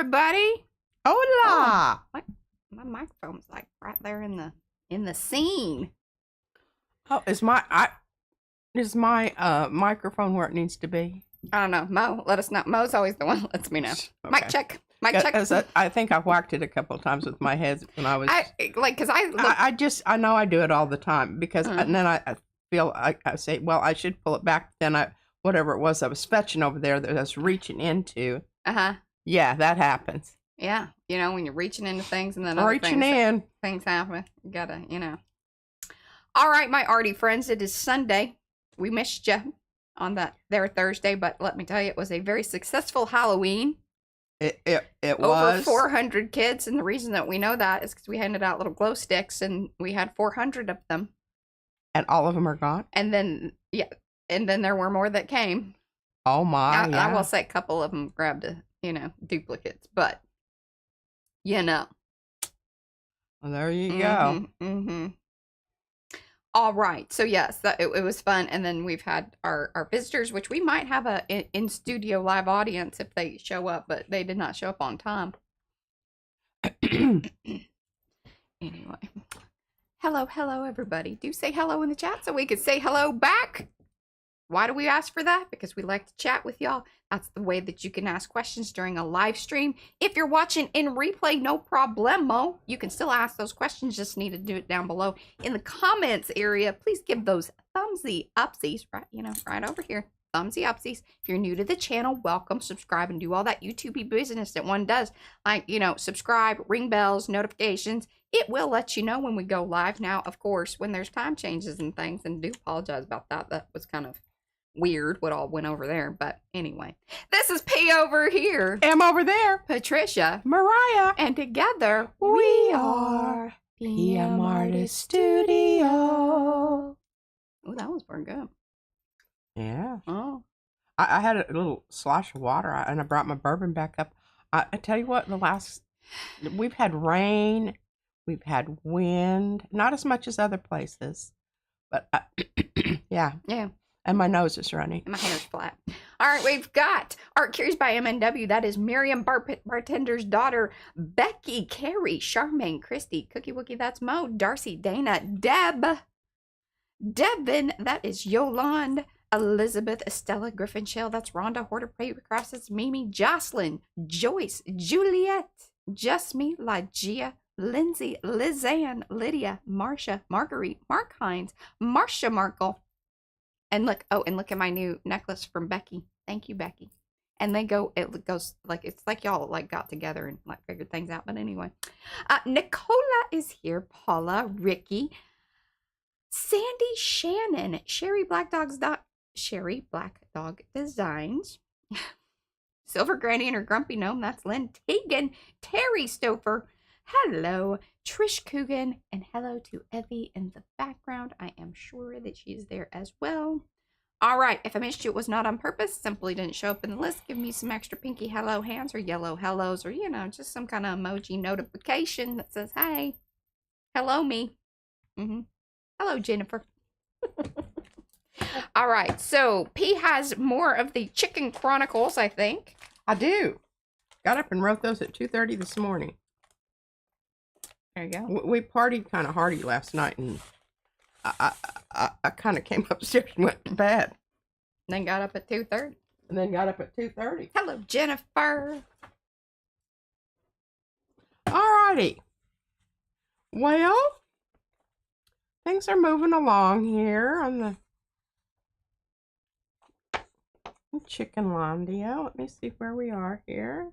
everybody. Hola. Oh, my microphone's like right there in the scene. Oh, is my microphone where it needs to be? I don't know. Mo, let us know. Mo's always the one that lets me know. Okay. Mic check. Mic check. I think I whacked it a couple of times with my head when I was. I know I do it all the time because and then I feel I say, well, I should pull it back. Then whatever it was I was fetching over there that I was reaching into. Yeah, that happens. Yeah, when you're reaching into things and then things happen. You gotta, All right, my arty friends, it is Sunday. We missed you on there Thursday, but let me tell you, it was a very successful Halloween. It was. Over 400 kids, and the reason that we know that is because we handed out little glow sticks, and we had 400 of them. And all of them are gone? And then, there were more that came. Oh, my. I will say a couple of them grabbed, duplicates, but, Well, there you go. Mm-hmm. All right. So, yes, it was fun. And then we've had our visitors, which we might have a in-studio live audience if they show up, but they did not show up on time. Anyway. Hello, everybody. Do say hello in the chat so we could say hello back. Why do we ask for that? Because we like to chat with y'all. That's the way that you can ask questions during a live stream. If you're watching in replay, no problemo. You can still ask those questions. Just need to do it down below in the comments area. Please give those thumbsy upsies, right over here. Thumbsy upsies. If you're new to the channel, welcome, subscribe, and do all that YouTube business that one does. Like, subscribe, ring bells, notifications. It will let you know when we go live. Now, of course, when there's time changes and things, and do apologize about that. That was kind of weird what all went over there, but anyway, this is P over here, M over there, Patricia, Mariah, and together we are PM Artist Studio. Oh, that was pretty good. Yeah. Oh, I had a little slosh of water and I brought my bourbon back up. I tell you what, we've had rain, we've had wind, not as much as other places, but yeah. And my nose is running. And my hair's flat. All right, we've got Art Curious by MNW. That is Miriam Bartender's daughter, Becky, Carrie, Charmaine, Christy, Cookie Wookie, that's Mo, Darcy, Dana, Devin, that is Yolande, Elizabeth, Estella, Griffin Shell, that's Rhonda, Horder, Crafts, that's Mimi, Jocelyn, Joyce, Juliet, Just Me, Lygia, Lindsay, Lizanne, Lydia, Marcia, Marguerite, Mark Hines, Marcia Markle. And look at my new necklace from Becky. Thank you, Becky. And it goes like, it's like y'all got together and figured things out. But anyway, Nicola is here. Paula, Ricky, Sandy, Shannon, Sherry Black Dog Designs, Silver Granny and her Grumpy Gnome. That's Lynn Tegan, Terry Stouffer. Hello, Trish Coogan, and hello to Evie in the background. I am sure that she is there as well. All right, if I missed you, it was not on purpose. Simply didn't show up in the list. Give me some extra pinky hello hands or yellow hellos or, just some kind of emoji notification that says, hey, hello me. Hello, Jennifer. All right, so P has more of the Chicken Chronicles, I think. I do. Got up and wrote those at 2:30 this morning. There you go. We partied kind of hearty last night, and I kind of came upstairs and went to bed. Then got up at 2:30. And then got up at 2:30. Hello, Jennifer. Alrighty. Well, things are moving along here on the Chickenlandia. Let me see where we are here.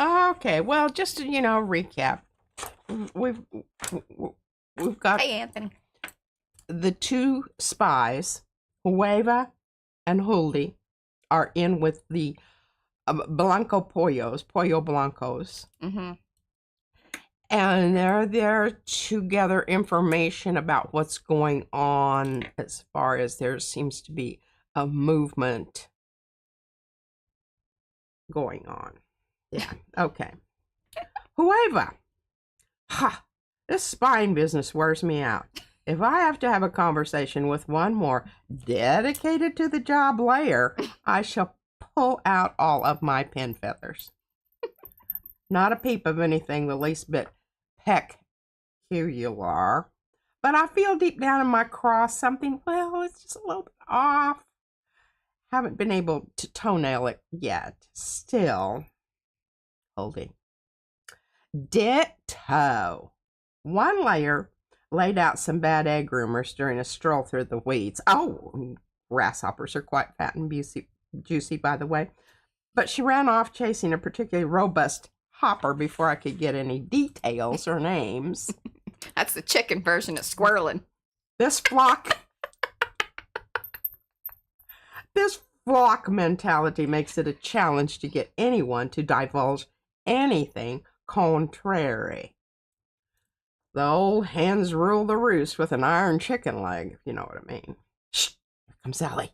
Okay, well, just to, recap. We've got Hey, Anthony. The two spies, Hueva and Huldi, are in with the Blanco Pollos, Pollo Blancos. And they're there to gather information about what's going on as far as there seems to be a movement going on. Yeah, okay. Hueva. Ha! This spying business wears me out. if I have to have a conversation with one more dedicated to the job layer, I shall pull out all of my pin feathers. Not a peep of anything the least bit peculiar, but I feel deep down in my cross something, well, it's just a little bit off. Haven't been able to toenail it yet. Still, holding. Ditto. One layer laid out some bad egg rumors during a stroll through the weeds. Oh, grasshoppers are quite fat and juicy, by the way. But she ran off chasing a particularly robust hopper before I could get any details or names. That's the chicken version of squirreling. This flock mentality makes it a challenge to get anyone to divulge anything contrary. The old hens rule the roost with an iron chicken leg, if you know what I mean. Shh, here comes Sally.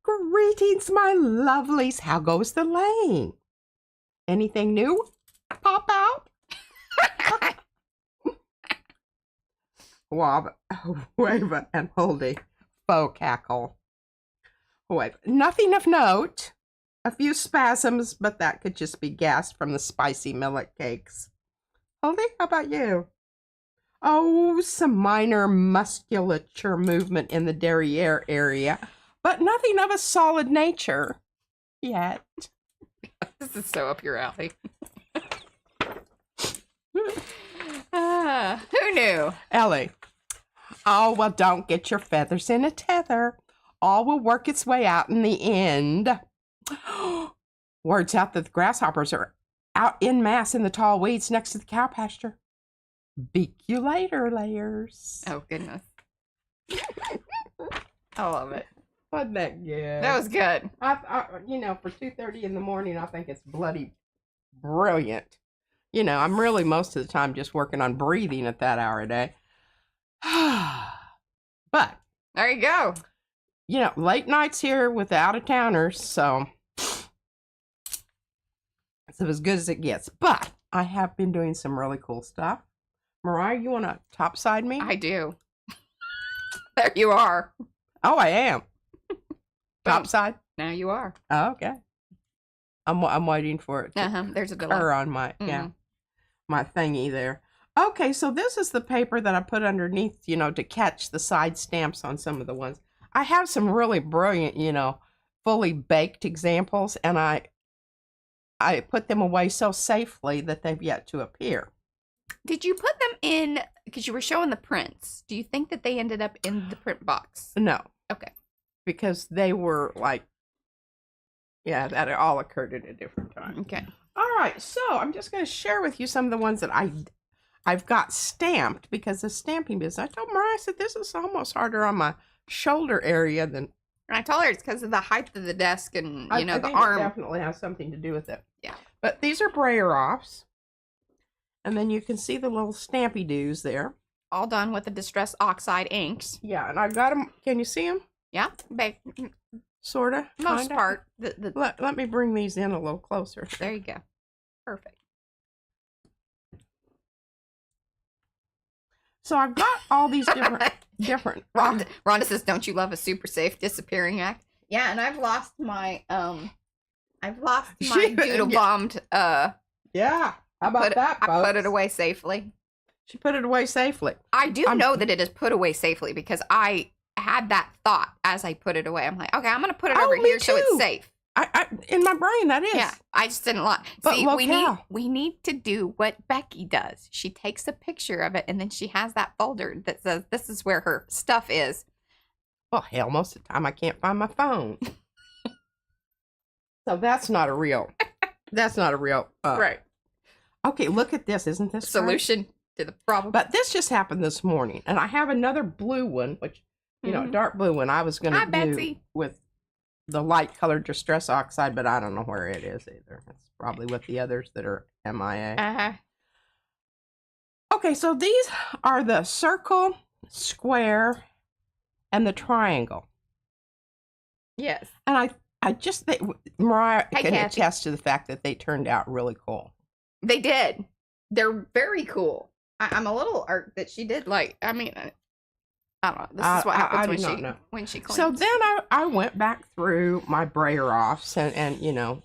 Greetings, my lovelies. How goes the laying? Anything new? Pop out? Wob, wave and Holdy, faux cackle. Wave. Nothing of note. A few spasms, but that could just be gas from the spicy millet cakes. Holdy, how about you? Oh, some minor musculature movement in the derriere area, but nothing of a solid nature yet. This is so up your alley. Who knew? Ellie. Oh, well, don't get your feathers in a tether. All will work its way out in the end. Word's out that the grasshoppers are out en masse in the tall weeds next to the cow pasture. Beak you later, layers. Oh, goodness. I love it. Wasn't that good? That was good. For 2:30 in the morning, I think it's bloody brilliant. I'm really most of the time just working on breathing at that hour a day. But there you go. Late nights here with the out-of-towners, so it's as good as it gets. But I have been doing some really cool stuff. Mariah, you want to topside me? I do. There you are. Oh, I am. Topside? Now you are. Oh, okay. I'm waiting for it to there's a delay on my my thingy there. Okay, so this is the paper that I put underneath, to catch the side stamps on some of the ones. I have some really brilliant, fully baked examples, and I put them away so safely that they've yet to appear. Did you put them in, because you were showing the prints, do you think that they ended up in the print box? No. Okay. Because they were that all occurred at a different time. Okay. All right, so I'm just going to share with you some of the ones that I've got stamped because of stamping business. I told Mariah, I said, this is almost harder on my shoulder area than... I told her it's because of the height of the desk and, I the think arm. It definitely has something to do with it. Yeah. But these are brayer-offs. And then you can see the little stampy-doos there. All done with the Distress Oxide Inks. Yeah, and I got them. Can you see them? Yeah. Sort of. Most part. Let me bring these in a little closer. There you go. Perfect. So I've got all these different. Rhonda says, "Don't you love a super safe disappearing act?" Yeah, and I've lost my doodle bombed. Yeah. How about that, folks? I put it away safely. She put it away safely. I do know that it is put away safely because I had that thought as I put it away. I'm like, okay, I'm going to put it over here so it's safe. In my brain, that is. Yeah, I just didn't like. See, we need to do what Becky does. She takes a picture of it, and then she has that folder that says this is where her stuff is. Well, hell, most of the time I can't find my phone. So that's not a real. Right. Okay, look at this. Isn't this solution to the problem? But this just happened this morning, and I have another blue one, which dark blue one. I was going to do Betsy. With the light colored Distress Oxide, but I don't know where it is either. It's probably with the others that are MIA. Okay, so these are the circle, square, and the triangle. Yes. And I just think Mariah can Kathy. attest to the fact that they turned out really cool. They did. They're very cool. I'm a little irked that she did like. I mean, I don't know. This is what happens when she cleans. So then I went back through my brayer offs and you know,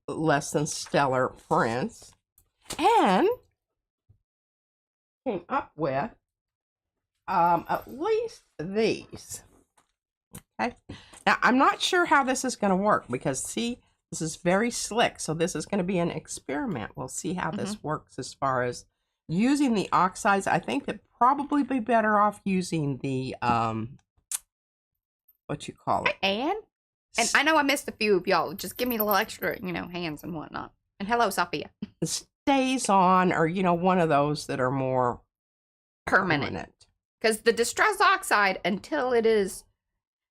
less than stellar prints, and came up with at least these. Okay. Now I'm not sure how this is going to work because see, this is very slick. So this is going to be an experiment. We'll see how this works as far as using the oxides. I think it'd probably be better off using the what you call it. And I know I missed a few of y'all. Just give me a little extra, you know, hands and whatnot. And hello, Sophia. Stays on, or you know, one of those that are more permanent. Because the Distress Oxide, until it is.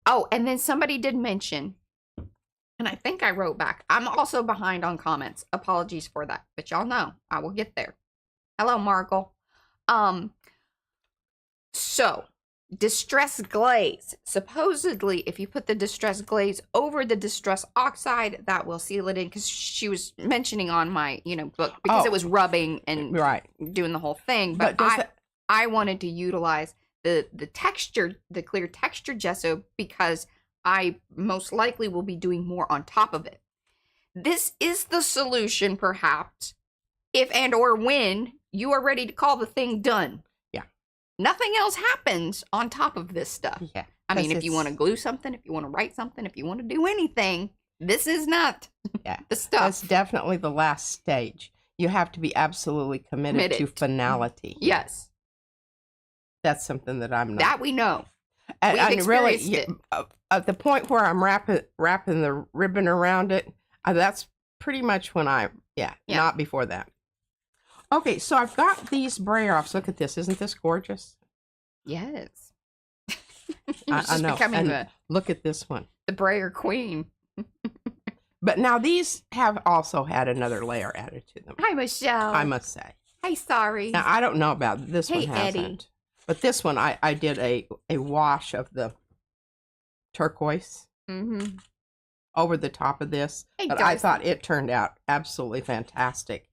Oh, and then somebody did mention, and I think I wrote back. I'm also behind on comments. Apologies for that, but y'all know I will get there. Hello, Markle. So, Distress Glaze. Supposedly, if you put the Distress Glaze over the Distress Oxide, that will seal it in. Because she was mentioning on my, you know, book, because it was rubbing and doing the whole thing. But I wanted to utilize the texture, the clear texture gesso, because I most likely will be doing more on top of it. This is the solution, perhaps, if and or when you are ready to call the thing done. Yeah. Nothing else happens on top of this stuff. Yeah. I mean, if you want to glue something, if you want to write something, if you want to do anything, this is not the stuff. That's definitely the last stage. You have to be absolutely committed to finality. Yes. That's something that I'm not. That we know. And really, at the point where I'm wrapping the ribbon around it, that's pretty much when not before that. Okay, so I've got these brayer offs. Look at this. Isn't this gorgeous? Yes. I know. And look at this one. The brayer queen. But now these have also had another layer added to them. Hi, Michelle. I must say. Hey, sorry. Now, I don't know about this one. Hasn't. Eddie. But this one, I did a wash of the turquoise over the top of this. Hey, but I thought it turned out absolutely fantastic.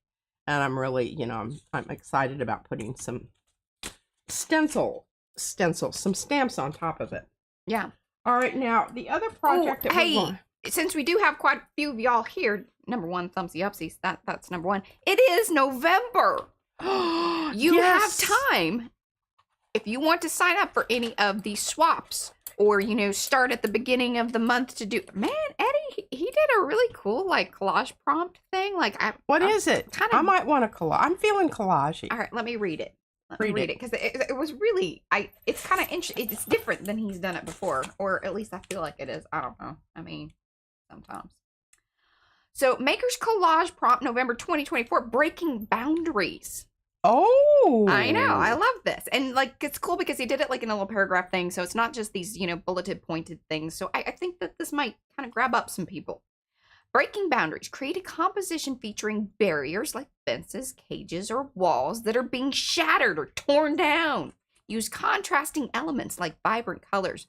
And I'm really, you know, I'm excited about putting some some stamps on top of it. Yeah. All right, now, the other project that we're going... Since we do have quite a few of y'all here, number one, thumbsy upsies, that's number one. It is November. You have time. If you want to sign up for any of these swaps, or, you know, start at the beginning of the month to do... Man, Eddie, he did a really cool, like, collage prompt thing. Like, What is it? I might want a collage. I'm feeling collage-y. All right, let me read it. Let me read it, because it was really... It's kind of interesting. It's different than he's done it before, or at least I feel like it is. I don't know. I mean, sometimes. So, Maker's Collage Prompt, November 2024, Breaking Boundaries. Oh, I know. I love this. And like, it's cool because he did it like in a little paragraph thing. So it's not just these, you know, bulleted pointed things. So I think that this might kind of grab up some people. Breaking boundaries. Create a composition featuring barriers like fences, cages, or walls that are being shattered or torn down. Use contrasting elements like vibrant colors,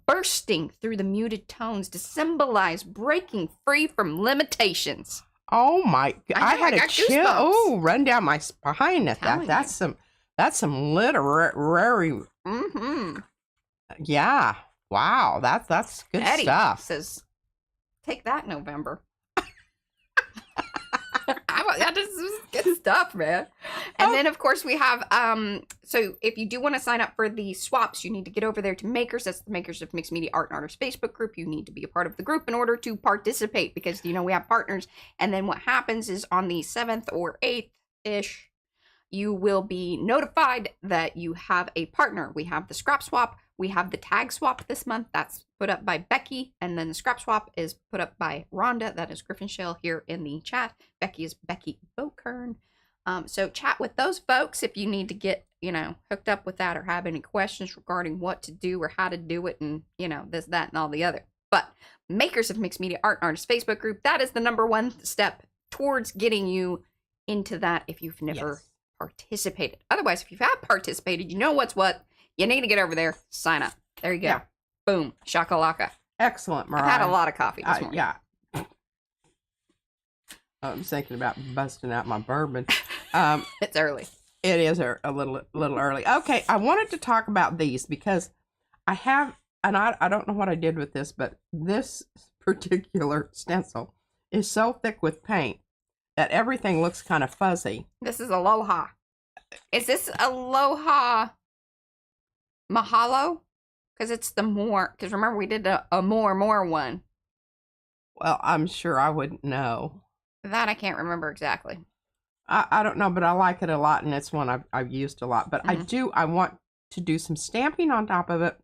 bursting through the muted tones to symbolize breaking free from limitations. Oh my! I had a chill. Oh, run down my spine at that. That's some literary. Yeah. Wow. That's good Eddie stuff. Says, take that, November. That is good stuff, man. And then, of course, we have, so if you do want to sign up for the swaps, you need to get over there to Makers. That's the Makers of Mixed Media Art and Artists Facebook group. You need to be a part of the group in order to participate because, you know, we have partners. And then what happens is on the 7th or 8th-ish, you will be notified that you have a partner. We have the scrap swap. We have the tag swap this month. That's put up by Becky. And then the scrap swap is put up by Rhonda. That is Griffin Shell here in the chat. Becky is Becky Bokern. So chat with those folks if you need to get, you know, hooked up with that or have any questions regarding what to do or how to do it and, you know, this, that, and all the other. But Makers of Mixed Media Art and Artists Facebook group, that is the #1 step towards getting you into that if you've never participated. Otherwise, if you have participated, you know what's what. You need to get over there, sign up. There you go. Yeah. Boom. Shakalaka. Excellent, Mariah. I've had a lot of coffee this morning. Yeah. I'm thinking about busting out my bourbon. It's early. It is a little early. Okay, I wanted to talk about these because I have, and I don't know what I did with this, but this particular stencil is so thick with paint that everything looks kind of fuzzy. This is Aloha. Is this Aloha Mahalo? Because it's the more, because remember we did a more one. Well, I'm sure I wouldn't know. That I can't remember exactly. I don't know, but I like it a lot, and it's one I've used a lot. But I want to do some stamping on top of it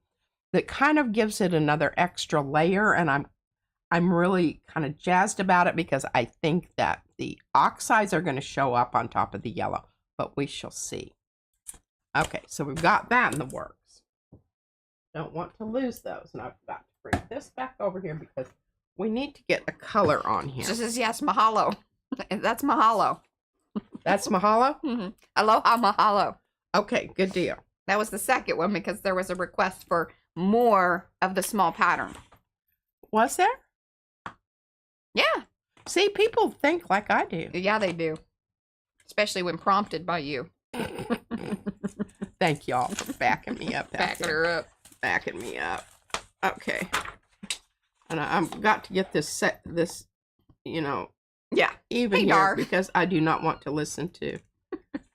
that kind of gives it another extra layer, and I'm really kind of jazzed about it because I think that the oxides are going to show up on top of the yellow, but we shall see. Okay, so we've got that in the works. Don't want to lose those, and I've got to bring this back over here because we need to get a color on here. This is, yes, Mahalo. That's Mahalo. That's Mahalo? Mm-hmm. Aloha Mahalo. Okay, good deal. That was the second one because there was a request for more of the small pattern. Was there? Yeah. See, people think like I do. Yeah, they do. Especially when prompted by you. Thank y'all for backing me up. Backing her up. Backing me up. Okay. And I've got to get this set, you know, yeah, even here because I do not want to listen to,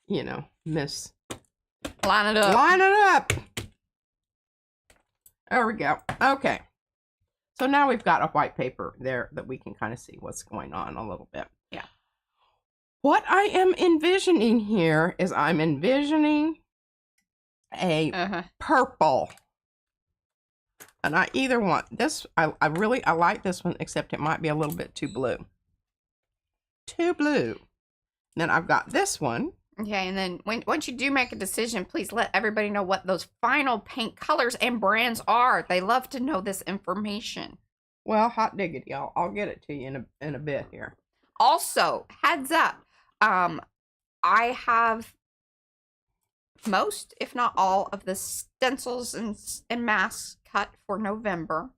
you know, miss. Line it up. Line it up. There we go. Okay. So now we've got a white paper there that we can kind of see what's going on a little bit. Yeah. What I am envisioning here is I'm envisioning a purple. And I either want this, I like this one, except it might be a little bit too blue. Too blue. Then I've got this one. Okay, and then once you do make a decision, please let everybody know what those final paint colors and brands are. They love to know this information. Well, hot diggity, I'll get it to you in a bit here. Also, heads up, I have most, if not all, of the stencils and masks cut for November.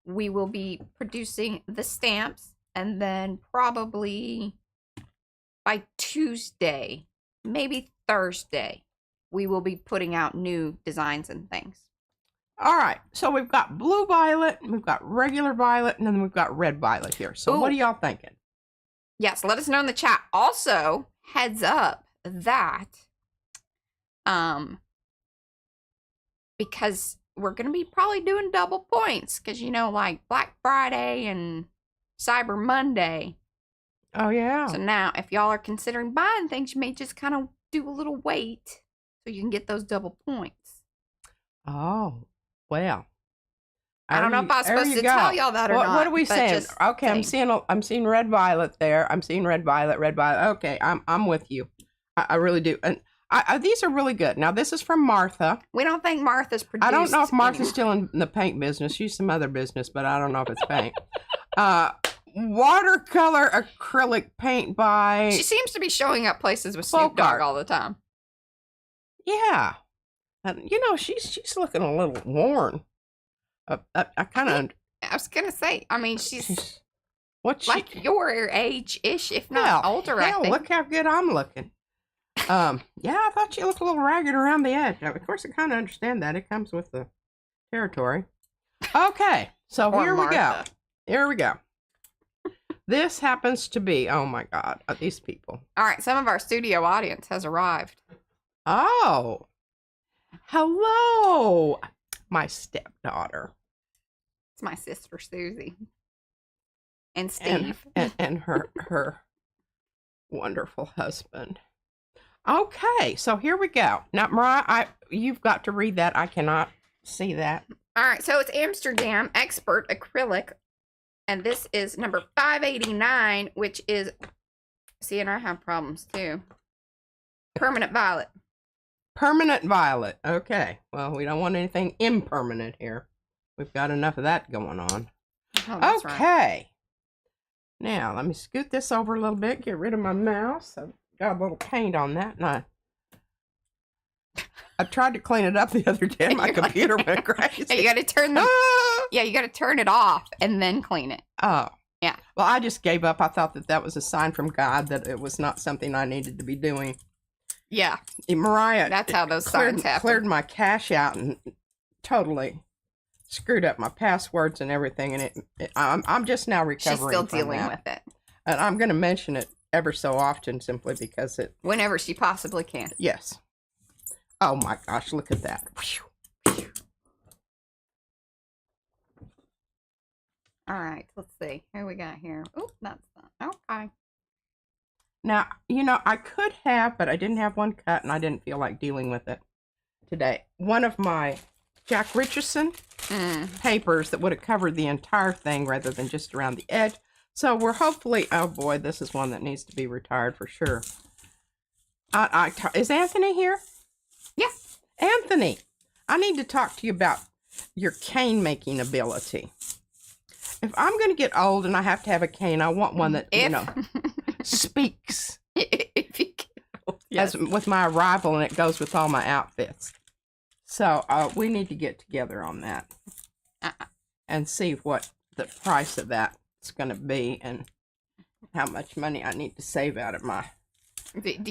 We will be producing the stamps, and then probably by Tuesday, maybe Thursday, we will be putting out new designs and things. All right, so we've got blue violet, we've got regular violet, and then we've got red violet here. So what are y'all thinking? Yes, let us know in the chat. Also, heads up that because we're going to be probably doing double points because, you know, like Black Friday and Cyber Monday. Oh, yeah. So now, if y'all are considering buying things, you may just kind of do a little wait so you can get those double points. Oh, well. I don't know if I'm supposed to tell y'all that or not. What are we saying? Okay, I'm seeing red violet there. I'm seeing red violet. Okay, I'm with you. I really do. And these are really good. Now, this is from Martha. We don't think Martha's produced. I don't know if Martha's still in the paint business. She's some other business, but I don't know if it's paint. Watercolor acrylic paint by... She seems to be showing up places with Snoop Dogg all the time. Yeah. And, you know, she's looking a little worn. I kind of... I was going to say, I mean, she's like your age-ish, if not older, I think. Look how good I'm looking. Yeah, I thought she looked a little ragged around the edge. Of course, I kind of understand that. It comes with the territory. Okay, so here we go. Here we go. This happens to be, oh my God, these people. All right, some of our studio audience has arrived. Oh, hello, my stepdaughter. It's my sister, Susie. And Steve. And her wonderful husband. Okay, so here we go. Now, Mariah, you've got to read that. I cannot see that. All right, so it's Amsterdam Expert Acrylic. And this is number 589, which is, see, and I have problems too. Permanent Violet. Permanent Violet. Okay. Well, we don't want anything impermanent here. We've got enough of that going on. Oh, that's okay. Right. Now, let me scoot this over a little bit, get rid of my mouse. I've got a little paint on that, and I tried to clean it up the other day, and my computer went crazy. Hey, you got to turn you got to turn it off and then clean it. Oh. Yeah. Well, I just gave up. I thought that was a sign from God that it was not something I needed to be doing. Yeah. Mariah. That's how those signs happen. Cleared my cache out and totally screwed up my passwords and everything. And I'm just now recovering. She's still dealing with it. And I'm going to mention it ever so often simply because it. Whenever she possibly can. Yes. Oh my gosh, look at that. All right, let's see. Here we got here. Oh, that's not. Okay. Now, you know, I could have, but I didn't have one cut and I didn't feel like dealing with it today. One of my Jack Richardson papers that would have covered the entire thing rather than just around the edge. So we're hopefully, oh boy, this is one that needs to be retired for sure. Is Anthony here? Yeah. Anthony, I need to talk to you about your cane making ability. If I'm going to get old and I have to have a cane, I want one that, you know, speaks. If you get old, yes. As with my arrival, and it goes with all my outfits. So we need to get together on that and see what the price of that is going to be and how much money I need to save out of my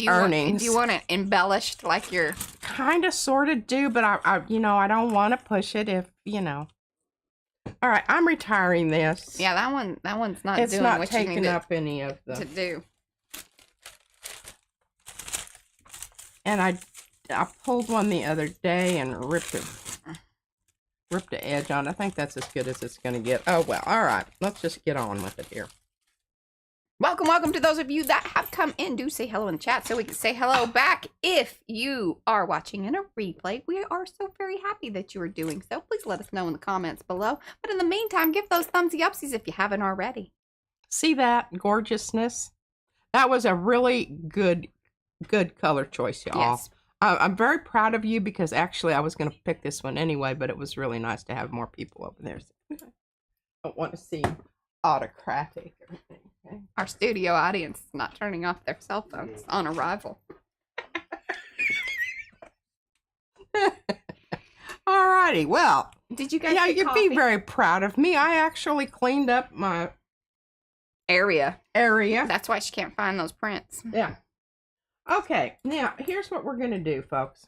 earnings. Do you want it embellished like your? Kind of, sort of do, but I you know, I don't want to push it if, you know. All right, I'm retiring this. Yeah, that one's not it's doing not what taking you need up any of the to do. And I pulled one the other day and ripped the edge on. I think that's as good as it's going to get. Oh well, all right. Let's just get on with it here. Welcome to those of you that have come in. Do say hello in chat so we can say hello back. If you are watching in a replay, we are so very happy that you are doing so. Please let us know in the comments below. But in the meantime, give those thumbsy upsies if you haven't already. See that gorgeousness? That was a really good color choice, y'all. Yes. I'm very proud of you because actually I was going to pick this one anyway, but it was really nice to have more people over there. So I don't want to see autocratic or anything. Okay. Our studio audience is not turning off their cell phones on arrival. All righty. Well, did you guys? Yeah, get you'd coffee? be very proud of me. I actually cleaned up my area. area. That's why she can't find those prints. Yeah. Okay. Now here's what we're gonna do, folks.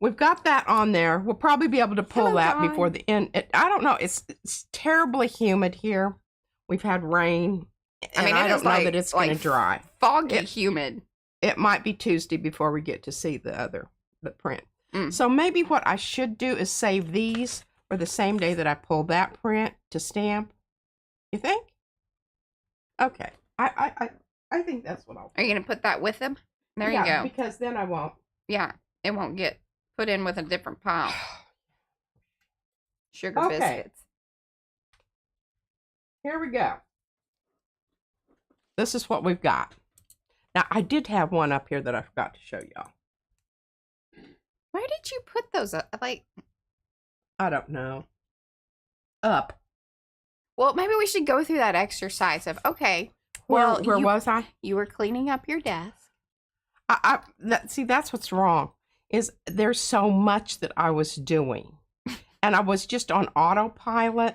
We've got that on there. We'll probably be able to pull that before the end. I don't know. It's terribly humid here. We've had rain. I mean, I don't know that it's going to dry. Foggy humid. It might be Tuesday before we get to see the print. So maybe what I should do is save these for the same day that I pull that print to stamp. You think? Okay. I think that's what I'll do. Are you going to put that with them? There you go. Because then I won't. Yeah, it won't get put in with a different pile. Sugar biscuits. Here we go. This is what we've got. Now, I did have one up here that I forgot to show y'all. Where did you put those up? Like, I don't know. Up. Well, maybe we should go through that exercise of, okay. Where was I? You were cleaning up your desk. See, that's what's wrong. Is there's so much that I was doing. And I was just on autopilot.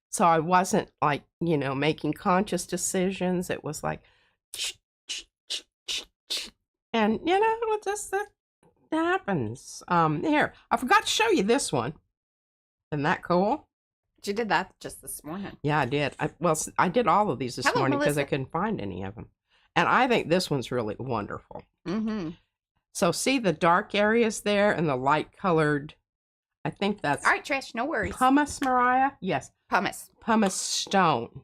So I wasn't like, you know, making conscious decisions. It was like, and you know, it just that happens. Here, I forgot to show you this one. Isn't that cool? You did that just this morning. Yeah, I did. I did all of these this morning because I couldn't find any of them. And I think this one's really wonderful. Mm-hmm. So see the dark areas there and the light colored. I think that's all right, Trish. No worries. Pumice, Mariah. Yes. Pumice stone.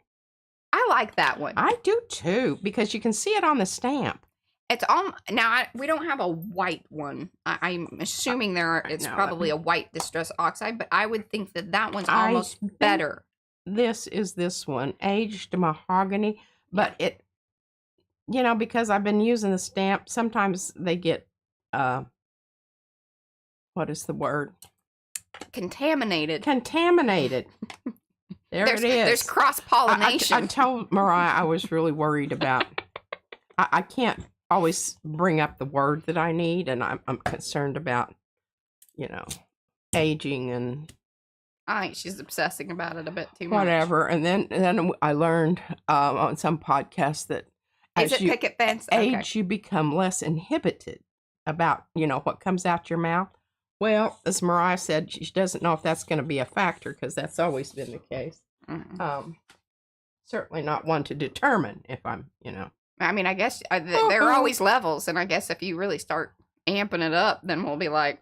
I like that one. I do too, because you can see it on the stamp. It's on now. We don't have a white one. I'm assuming it's probably a white Distress Oxide, but I would think that one's almost better. This is this one, aged mahogany, but it, you know, because I've been using the stamp, sometimes they get, what is the word? Contaminated. There it is. There's cross-pollination. I told Mariah I was really worried about, I can't always bring up the word that I need, and I'm concerned about, you know, aging and... I think she's obsessing about it a bit too much. Whatever. And then I learned on some podcast that as you picket fence? age, you become less inhibited. about, you know, what comes out your mouth. Well, as Mariah said, she doesn't know if that's going to be a factor because that's always been the case. Certainly not one to determine if I'm, you know. I mean, I guess there are always levels, and I guess if you really start amping it up, then we'll be like,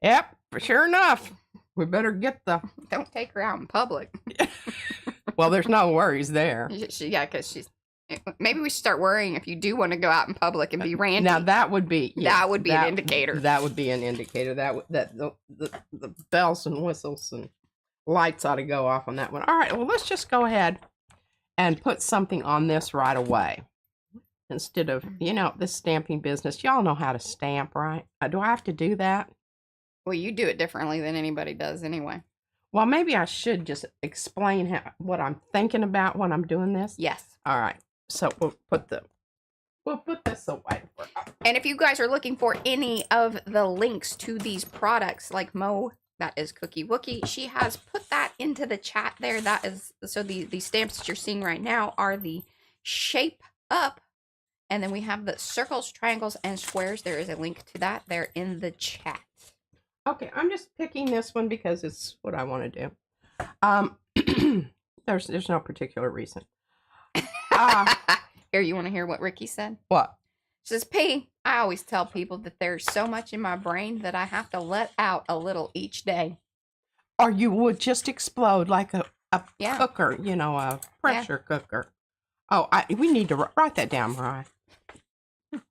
yep, sure enough. We better get the... Don't take her out in public. Well, there's no worries there. Yeah, because she's... Maybe we should start worrying if you do want to go out in public and be ranty. Now, that would be... Yes, that would be an indicator. That would be an indicator. That the bells and whistles and lights ought to go off on that one. All right, well, let's just go ahead and put something on this right away. Instead of, you know, this stamping business. Y'all know how to stamp, right? Do I have to do that? Well, you do it differently than anybody does anyway. Well, maybe I should just explain what I'm thinking about when I'm doing this. Yes. All right. So we'll put this away. And if you guys are looking for any of the links to these products, like Mo, that is Cookie Wookie, she has put that into the chat there. That is, so the stamps that you're seeing right now are the Shape Up. And then we have the circles, triangles, and squares. There is a link to that there in the chat. Okay, I'm just picking this one because it's what I want to do. There's no particular reason. Here, you want to hear what Ricky said? What? She says, P, I always tell people that there's so much in my brain that I have to let out a little each day. Or you would just explode like a cooker, you know, a pressure cooker. Oh, we need to write that down, Mariah.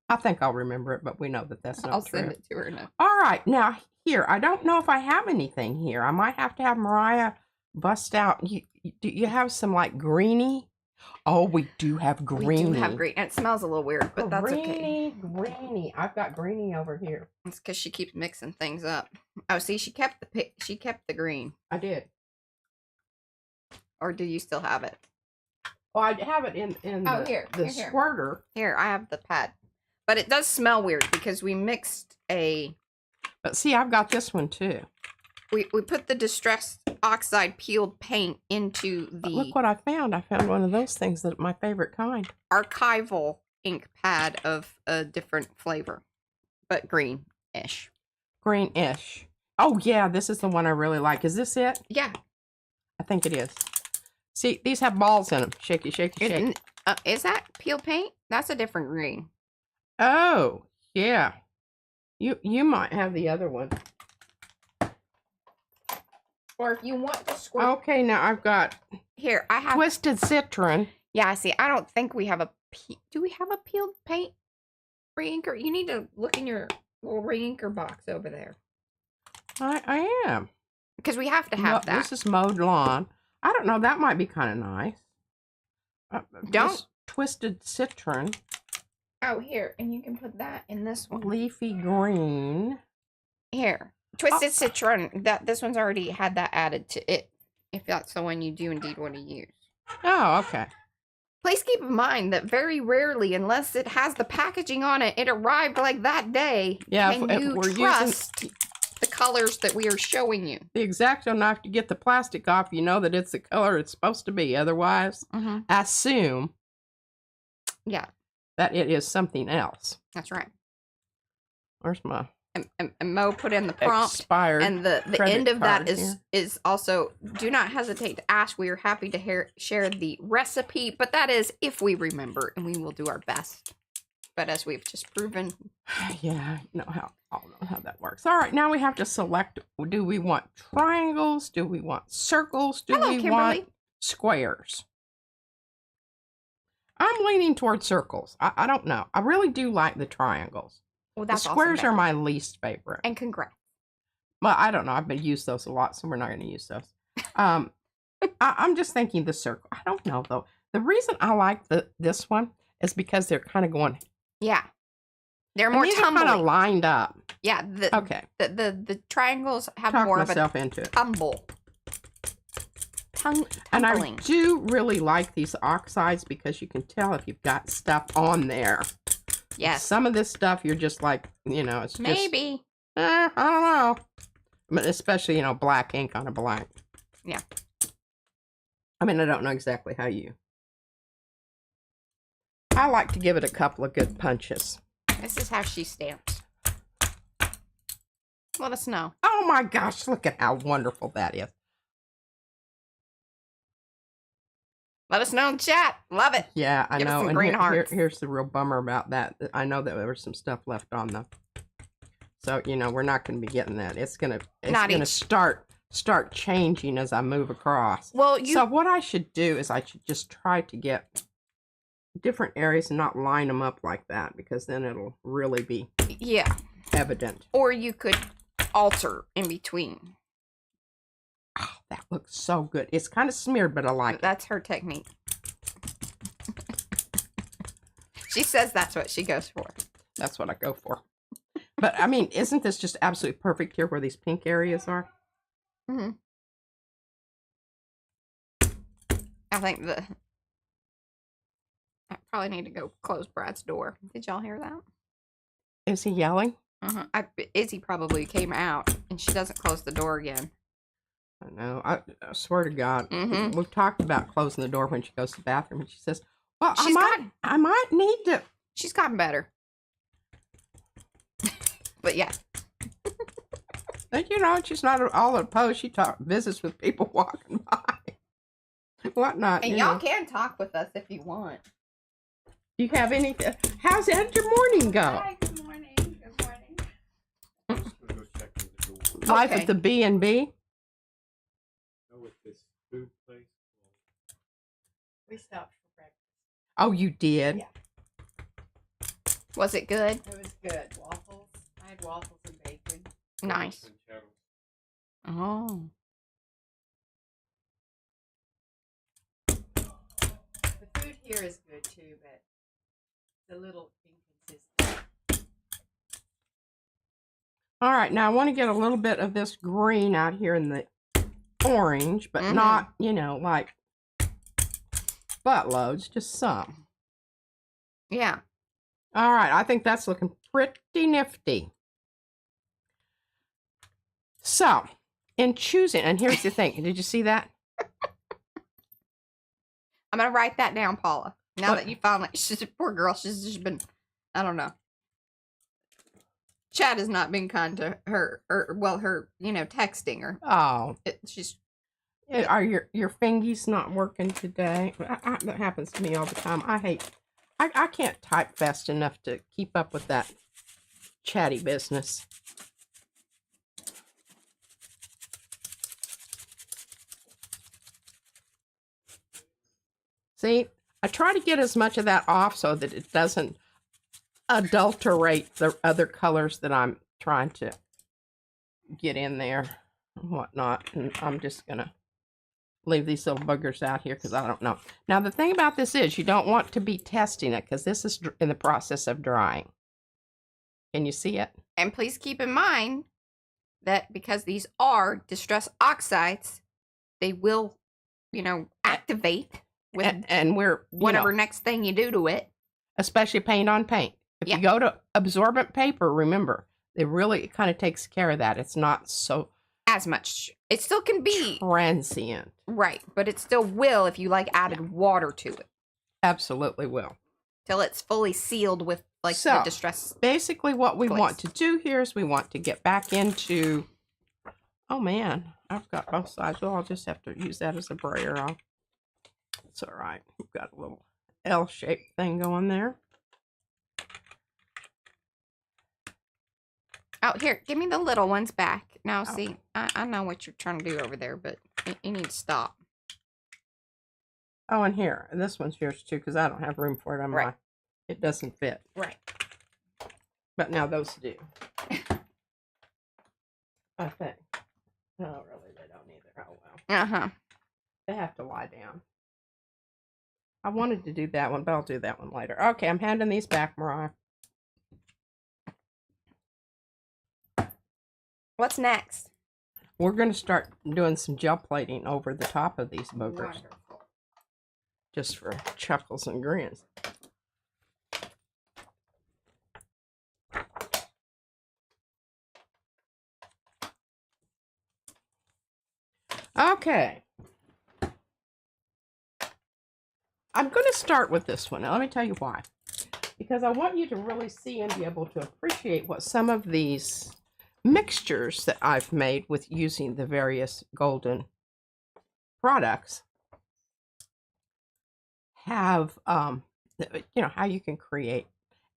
I think I'll remember it, but we know that that's not true. I'll send it to her now. All right, now here, I don't know if I have anything here. I might have to have Mariah bust out. Do you have some like greeny? Oh, we do have greeny. We do have green. And it smells a little weird, but that's okay. Greeny. I've got greeny over here. It's because she keeps mixing things up. Oh, see, she kept the green. I did. Or do you still have it? Oh, I have it in the squirter. Here, I have the pad. But it does smell weird because we mixed a... But see, I've got this one too. We put the Distress Oxide peeled paint into the... But look what I found. I found one of those things that my favorite kind. Archival ink pad of a different flavor. But green-ish. Green-ish. Oh, yeah, this is the one I really like. Is this it? Yeah. I think it is. See, these have balls in them. Shaky, shaky, shake. Is that peeled paint? That's a different green. Oh, yeah. You might have the other one. Or if you want to squirt. Okay, now I've got... Here, I have... Twisted Citron. Yeah, see, I don't think we have a... Do we have a peeled paint re-inker? You need to look in your little re-inker box over there. I am. Because we have to have that. This is Mowed Lawn. I don't know, that might be kind of nice. Twisted Citron. Oh, here, and you can put that in this one. Leafy green. Here. Twisted Citron. This one's already had that added to it. If that's the one you do indeed want to use. Oh, okay. Please keep in mind that very rarely, unless it has the packaging on it, it arrived like that day. Yeah, if we're trust using the colors that we are showing you. The X-Acto knife to get the plastic off, you know that it's the color it's supposed to be. Otherwise, assume. Yeah. That it is something else. That's right. Where's my... And Mo put in the prompt. Expired and the end of that is also, do not hesitate to ask. We are happy to share the recipe, but that is if we remember, and we will do our best. But as we've just proven. Yeah, I don't know how that works. All right, now we have to select, do we want triangles? Do we want circles? Do we want squares? I'm leaning toward circles. I don't know. I really do like the triangles. Well, that's the squares are my least favorite. And congrats. Well, I don't know. I've been used those a lot, so we're not going to use those. I'm just thinking the circle. I don't know, though. The reason I like this one is because they're kind of going... Yeah. They're more tumbling. Kind of lined up. Yeah. Okay. The triangles have more of a into it. tumble. And I do really like these oxides because you can tell if you've got stuff on there. Yes. Some of this stuff you're just like, it's maybe. I don't know. But especially, black ink on a blank. Yeah. I mean, I don't know exactly how you... I like to give it a couple of good punches. This is how she stamps. Let us know. Oh my gosh, look at how wonderful that is. Let us know in chat. Love it. Yeah, I Give know. us some And green hearts. here's the real bummer about that. I know that there was some stuff left on them. So, you know, we're not going to be getting that. It's going to start changing as I move across. Well, so what I should do is I should just try to get different areas and not line them up like that, because then it'll really be evident. Or you could alter in between. Oh, that looks so good. It's kind of smeared, but I like it. That's her technique. She says that's what she goes for. That's what I go for. But, I mean, isn't this just absolutely perfect here where these pink areas are? Mm-hmm. I think I probably need to go close Brad's door. Did y'all hear that? Is he yelling? Izzy probably came out, and she doesn't close the door again. I know. I swear to God. We've talked about closing the door when she goes to the bathroom, and she says, well, I might need to. She's gotten better. But yeah. But, you know, she's not all opposed. She visits with people walking by. Whatnot. And y'all can talk with us if you want. Do you have anything? How's your morning go? Hi, good morning. Good morning. I'm just going to go check the door. Life at the B&B? Know what this food place? We stopped for breakfast. Oh, you did? Yeah. Was it good? It was good. Waffles. I had waffles and bacon. Nice. Oh. The food here is good too, but it's a little inconsistent. All right, now I want to get a little bit of this green out here in the orange, but not, you know, like buttloads, just some. Yeah. All right, I think that's looking pretty nifty. So, in choosing, and here's the thing, did you see that? I'm going to write that down, Paula. Now that you finally, poor girl, she's just been, I don't know. Chad has not been kind to her, her, you know, texting her. Oh. She's. Are your fingies not working today? That happens to me all the time. I can't type fast enough to keep up with that chatty business. See, I try to get as much of that off so that it doesn't adulterate the other colors that I'm trying to get in there and whatnot. And I'm just going to leave these little boogers out here because I don't know. Now, the thing about this is you don't want to be testing it because this is in the process of drying. Can you see it? And please keep in mind that because these are Distress Oxides, they will, you know, activate with and we're whatever next thing you do to it. Especially paint on paint. If you go to absorbent paper, remember, it really kind of takes care of that. It's not so as much. It still can be transient. Right, but it still will if you like added water to it. Absolutely will. Till it's fully sealed with like the distress. Basically what we want to do here is we want to get back into, oh man, I've got both sides. Well, I'll just have to use that as a brayer. It's all right. We've got a little L-shaped thing going there. Oh, here, give me the little ones back. Now, see, I know what you're trying to do over there, but you need to stop. Oh, and here. And this one's yours, too, because I don't have room for it on my... It doesn't fit. Right. But now those do. I think. No, really, they don't either. Oh, well. Uh-huh. They have to lie down. I wanted to do that one, but I'll do that one later. Okay, I'm handing these back, Mariah. What's next? We're going to start doing some gel plating over the top of these boogers. Wonderful. Just for chuckles and grins. Okay. I'm going to start with this one. Now, let me tell you why. because I want you to really see and be able to appreciate what some of these mixtures that I've made with using the various golden products have, you know, how you can create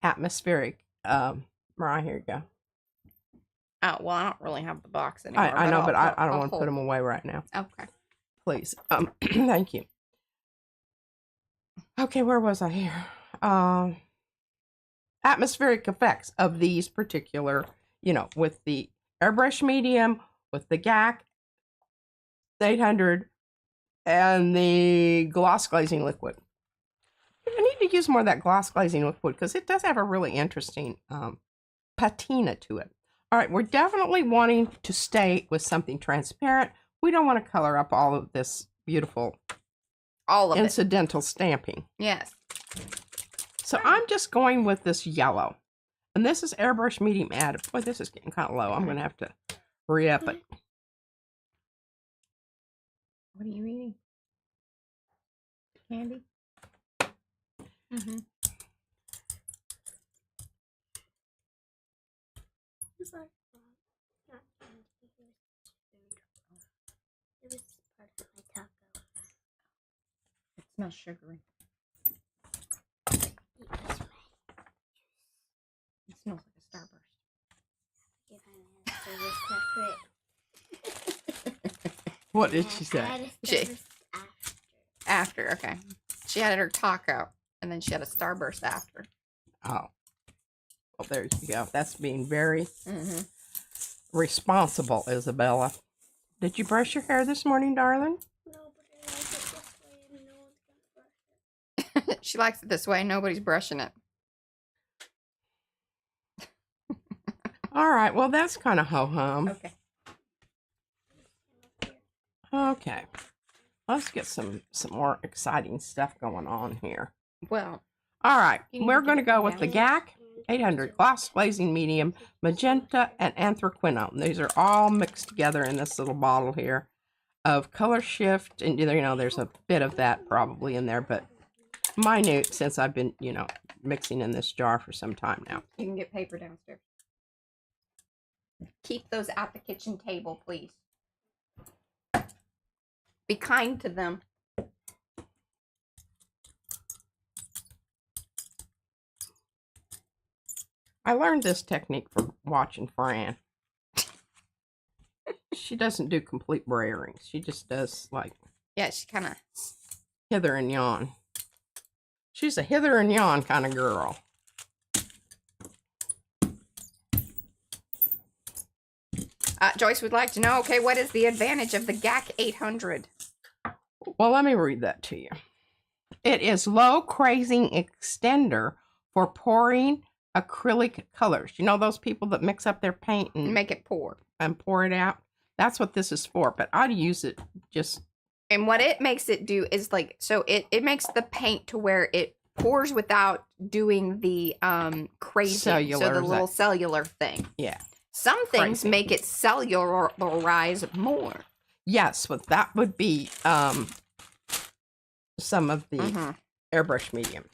atmospheric, Mariah, here you go. Oh, well, I don't really have the box anymore. I know, but I don't want to put them away right now. Okay. Please. Thank you. Okay, where was I here? Atmospheric effects of these particular, you know, with the airbrush medium, with the GAC 800, and the gloss glazing liquid. I need to use more of that gloss glazing liquid because it does have a really interesting patina to it. All right, we're definitely wanting to stay with something transparent. We don't want to color up all of this beautiful incidental stamping. Yes. So I'm just going with this yellow. And this is airbrush medium added. Boy, this is getting kind of low. I'm going to have to re-up it. What are you eating? Candy? Mm-hmm. It was part of my taco. It smells sugary. Eat this way. It smells like a Starburst. If I had a service separate. What did she say? I had a She- service After, okay. She had her taco, and then she had a Starburst after. Oh. Well, there you go. That's being very Mm-hmm. responsible, Isabella. Did you brush your hair this morning, darling? No, but I like it this way and no one's gonna brush it. She likes it this way. Nobody's brushing it. All right. Well, that's kind of ho-hum. Okay. Okay. Let's get some more exciting stuff going on here. Well, All right. You need We're to going to get go it with the down. GAC 800 gloss glazing medium, magenta, and anthraquinone. These are all mixed together in this little bottle here of color shift. And, you know, there's a bit of that probably in there, but minute since I've been, you know, mixing in this jar for some time now. you can get paper downstairs. Keep those at the kitchen table, please. Be kind to them. I learned this technique from watching Fran. She doesn't do complete brayerings. She just does like Yeah, she kind of... hither and yon. She's a hither and yon kind of girl. Joyce would like to know, okay, what is the advantage of the GAC 800? Well, let me read that to you. It is low crazing extender for pouring acrylic colors. You know those people that mix up their paint and Make it pour. it out? That's what this is for, but I'd use it just... And what it makes it do is like, so it makes the paint to where it pours without doing the crazy, Cellular, so the is little that- cellular thing. Yeah. Some things Crazy. make it cellularize more. Yes, but that would be some of the Mhm. airbrush medium.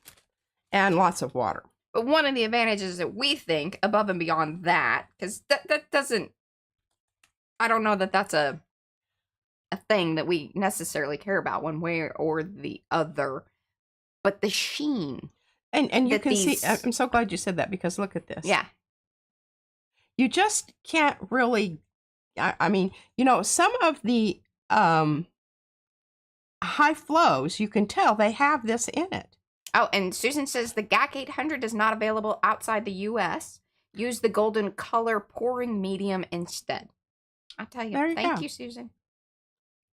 And lots of water. But one of the advantages that we think above and beyond that, because that doesn't, I don't know that that's a thing that we necessarily care about one way or the other, but the sheen. And you that can these- see, I'm so glad you said that because look at this. Yeah. You just can't really, I mean, you know, some of the high flows, you can tell they have this in it. Oh, and Susan says the GAC 800 is not available outside the U.S. Use the golden color pouring medium instead. I tell you, There you thank go. you, Susan.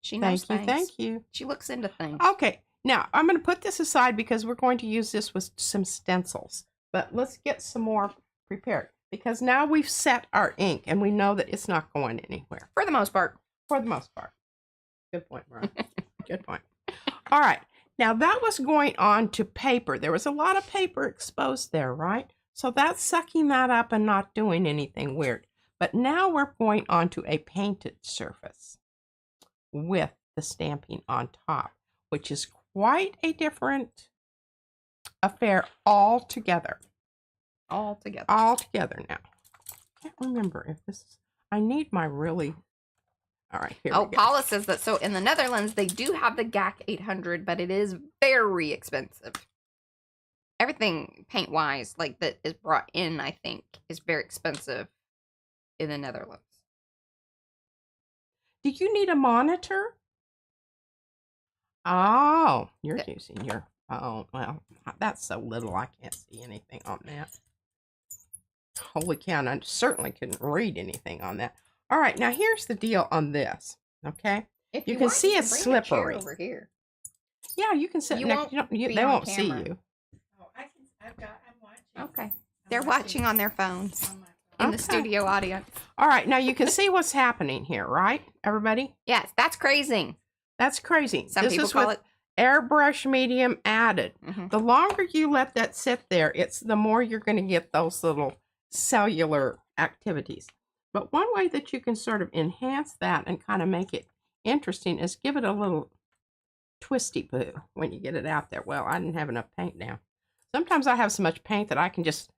She knows things. Thank you. She looks into things. Okay, now I'm going to put this aside because we're going to use this with some stencils. But let's get some more prepared because now we've set our ink and we know that it's not going anywhere. For the most part. For the most part. Good point, Mariah. Good point. All right. Now that was going on to paper. There was a lot of paper exposed there, right? So that's sucking that up and not doing anything weird. But now we're going on to a painted surface with the stamping on top, which is quite a different affair all together. All together. All together now. Can't remember if this is, I need my really, all right, here we go. Paula says that, so in the Netherlands, they do have the GAC 800, but it is very expensive. Everything paint-wise, like, that is brought in, I think, is very expensive in the Netherlands. Do you need a monitor? Oh, you're using your phone. Well, that's so little I can't see anything on that. Holy cow, I certainly couldn't read anything on that. All right, now here's the deal on this, okay? If you can want, see you it's can bring a chair slippery. over here. Yeah, you can sit You next. won't be They on won't see camera. you. Oh, I'm watching. Okay. They're watching on their phones On my phone. in the studio audience. All right, now you can see what's happening here, right, everybody? Yes, that's crazy. That's crazy. Some this people is call with it airbrush medium added. Mhm. The longer you let that sit there, it's the more you're going to get those little cellular activities. But one way that you can sort of enhance that and kind of make it interesting is give it a little twisty poo when you get it out there. Well, I didn't have enough paint now. Sometimes I have so much paint that I can just...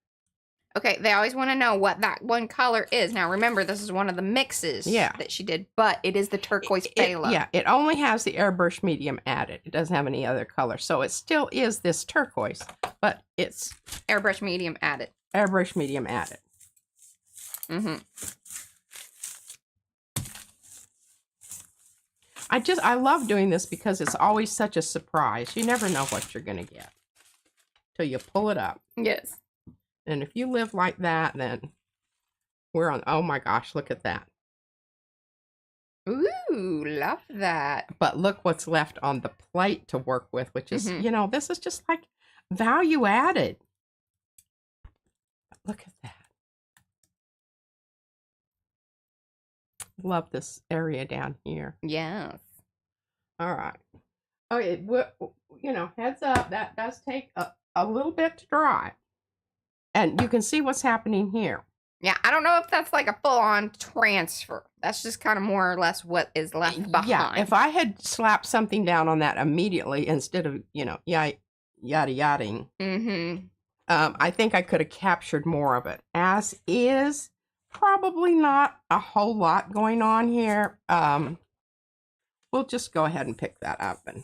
Okay, they always want to know what that one color is. Now, remember, this is one of the mixes that she did, but it is the turquoise phthalo. Yeah, it only has the airbrush medium added. It doesn't have any other color. So it still is this turquoise, but it's... Airbrush medium added. Airbrush medium added. Mm-hmm. I love doing this because it's always such a surprise. You never know what you're going to get till you pull it up. Yes. And if you live like that, then we're on, oh my gosh, look at that. Ooh, love that. But look what's left on the plate to work with, which is, you know, this is just like value added. Look at that. Love this area down here. Yes. All right. Okay, you know, heads up, that does take a little bit to dry. And you can see what's happening here. Yeah, I don't know if that's like a full-on transfer. That's just kind of more or less what is left behind. Yeah, if I had slapped something down on that immediately instead of, you know, yada-yading, I think I could have captured more of it. As is, probably not a whole lot going on here. We'll just go ahead and pick that up. And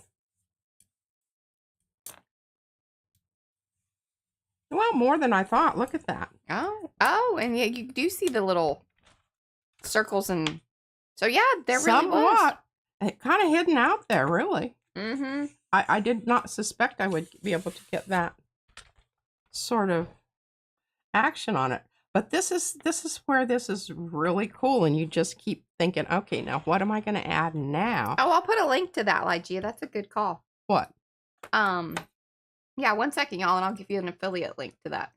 well, more than I thought. Look at that. Oh, and yeah, you do see the little circles, and so yeah, there really was. Somewhat. It kind of hidden out there, really. Mm-hmm. I did not suspect I would be able to get that sort of action on it. But this is where this is really cool, and you just keep thinking, okay, now what am I going to add now? Oh, I'll put a link to that, Lygia. That's a good call. What? Yeah, 1 second, y'all, and I'll give you an affiliate link to that.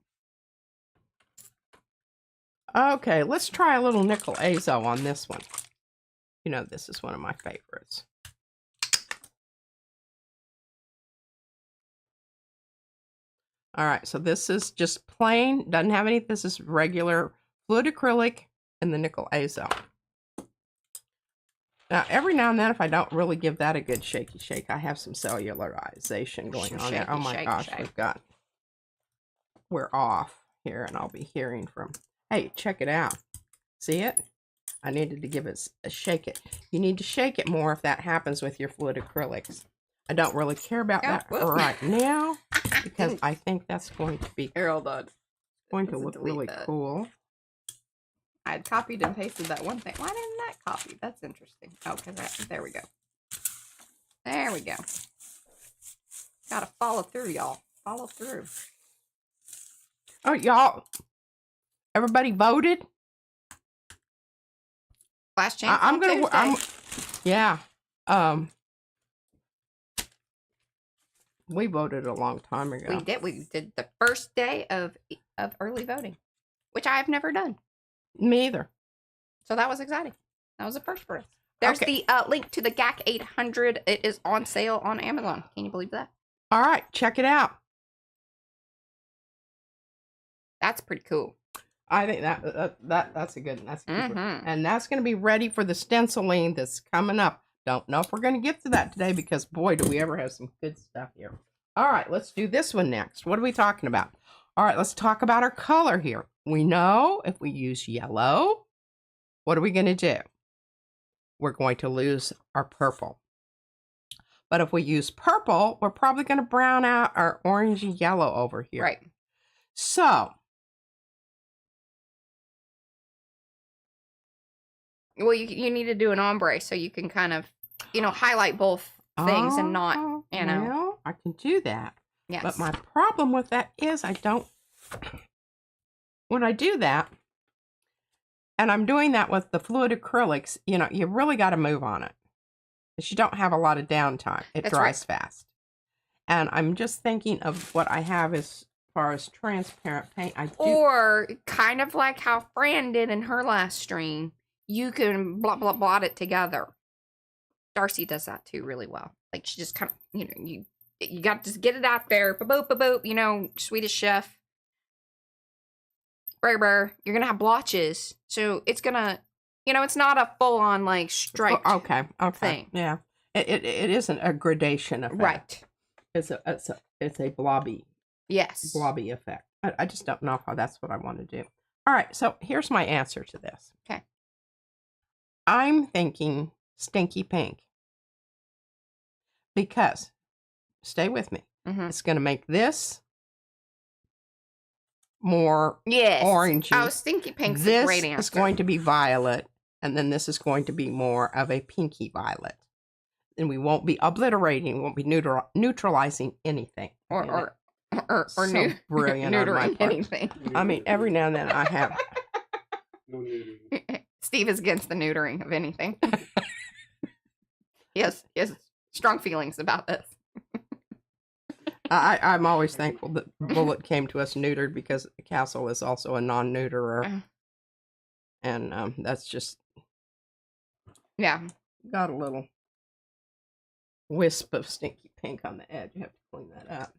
Okay, let's try a little nickel azo on this one. You know, this is one of my favorites. All right, so this is just plain, doesn't have any, this is regular fluid acrylic and the nickel azo. Now, every now and then, if I don't really give that a good shaky shake, I have some cellularization going on there. Oh my gosh, we're off here, and I'll be hearing from, hey, check it out. See it? I needed to give it a shake it. You need to shake it more if that happens with your fluid acrylics. I don't really care about that right now, because I think that's going to be going to look really cool. I had copied and pasted that one thing. Why didn't that copy? That's interesting. Oh, because there we go. There we go. Gotta follow through, y'all. Follow through. Oh, y'all. Everybody voted? Last chance. I'm gonna. Yeah. We voted a long time ago. We did. We did the first day of early voting, which I have never done. Me either. So that was exciting. That was a first for us. There's the link to the GAC 800. It is on sale on Amazon. Can you believe that? All right, check it out. That's pretty cool. I think that's a good one. That's a good one. And that's going to be ready for the stenciling that's coming up. Don't know if we're going to get to that today, because boy, do we ever have some good stuff here. All right, let's do this one next. What are we talking about? All right, let's talk about our color here. We know if we use yellow, what are we going to do? We're going to lose our purple. But if we use purple, we're probably going to brown out our orangey yellow over here. Right. So, well, you need to do an ombre so you can kind of, highlight both things and not, Well, I can do that. Yes. But my problem with that is when I do that, and I'm doing that with the fluid acrylics, you really got to move on it. Because you don't have a lot of downtime. It dries fast. And I'm just thinking of what I have as far as transparent paint. Or kind of like how Fran did in her last stream, you can blot it together. Darcy does that too really well. Like she just kind of, you got to just get it out there. Ba-boop, ba-boop, Swedish chef. You're going to have blotches. So it's going to, it's not a full-on, like, striped thing. Yeah. It isn't a gradation effect. Right. It's a blobby. Yes. Blobby effect. I just don't know how that's what I want to do. All right, so here's my answer to this. Okay. I'm thinking stinky pink. Because, stay with me, it's going to make this more orangey. Oh, stinky pink's a great answer. This is going to be violet, and then this is going to be more of a pinky violet. And we won't be obliterating, won't be neutralizing anything. Or brilliant on my part. anything. I mean, every now and then I have. No neutering. Steve is against the neutering of anything. He has strong feelings about this. I'm always thankful that Bullet came to us neutered because Castle is also a non-neuterer. And that's just... Yeah. Got a little wisp of stinky pink on the edge. You have to clean that up.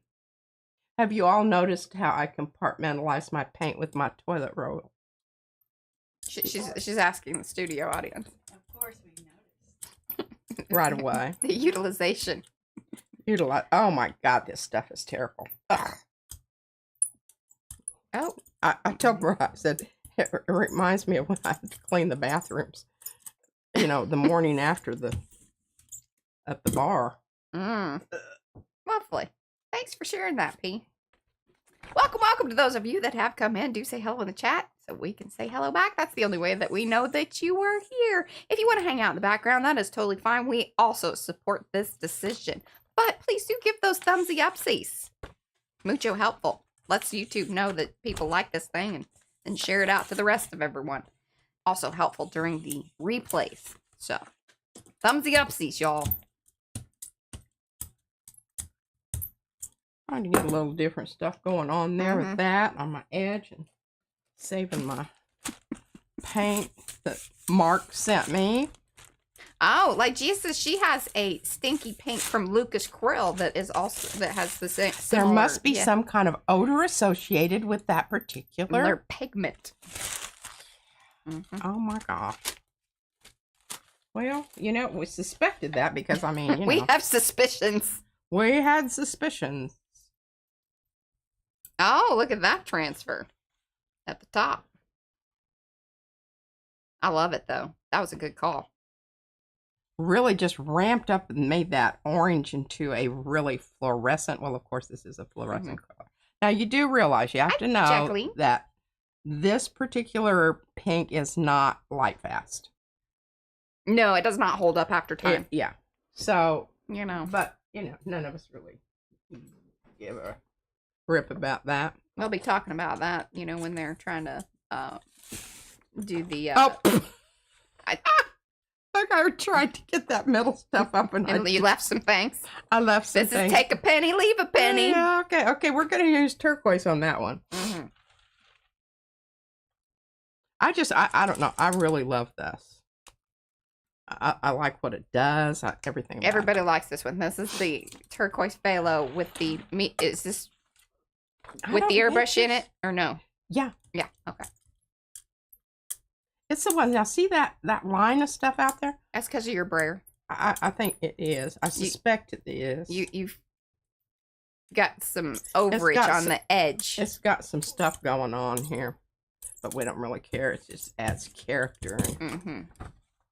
Have you all noticed how I compartmentalize my paint with my toilet roll? She's asking the studio audience. Of course we noticed. Right away. The utilization. Oh my God, this stuff is terrible. Ugh. Oh. I told Mariah, I said, it reminds me of when I had to clean the bathrooms. The morning after at the bar. Lovely. Thanks for sharing that, P. Welcome to those of you that have come in. Do say hello in the chat so we can say hello back. That's the only way that we know that you are here. If you want to hang out in the background, that is totally fine. We also support this decision. But please do give those thumbsy upsies. Mucho helpful. Lets YouTube know that people like this thing and share it out to the rest of everyone. Also helpful during the replays. So, thumbsy upsies, y'all. Trying to get a little different stuff going on there with that on my edge and saving my paint that Mark sent me. Oh, like Jesus, she has a stinky pink from Lucas Krill that has the same. There must be some kind of odor associated with that particular their pigment. Oh my gosh. Well, we suspected that because we have suspicions. We had suspicions. Oh, look at that transfer at the top. I love it though. That was a good call. Really just ramped up and made that orange into a really fluorescent. Well, of course, this is a fluorescent color. Now, you do realize you have to know that this particular pink is not light fast. No, it does not hold up after time. Yeah. So, but, none of us really give a rip about that. They'll be talking about that, when they're trying to do the... I tried to get that middle stuff up and you left some things. I left some things. This is take a penny, leave a penny. Yeah, okay. We're going to use turquoise on that one. I don't know. I really love this. I like what it does. Everything. Everybody likes this one. This is the turquoise phthalo with the meat. Is this with the airbrush in it or no? Yeah. Yeah. Okay. It's the one. Now, see that line of stuff out there? That's because of your brayer. I think it is. I suspect it is. got some overage on the edge. It's got some stuff going on here, but we don't really care. It just adds character and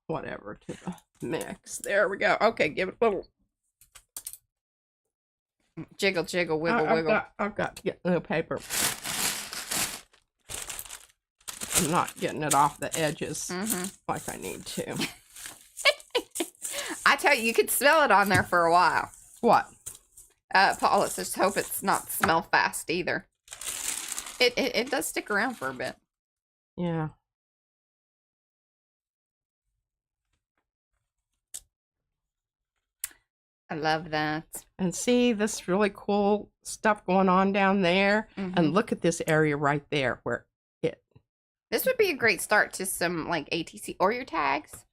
whatever to the mix. There we go. Okay, give it a little jiggle, jiggle, wiggle, wiggle. I've got to get the paper. I'm not getting it off the edges like I need to. I tell you, you could smell it on there for a while. What? Paul, let's just hope it's not smell fast either. It does stick around for a bit. Yeah. I love that. And see this really cool stuff going on down there. And look at this area right there where this would be a great start to some like ATC or your tags.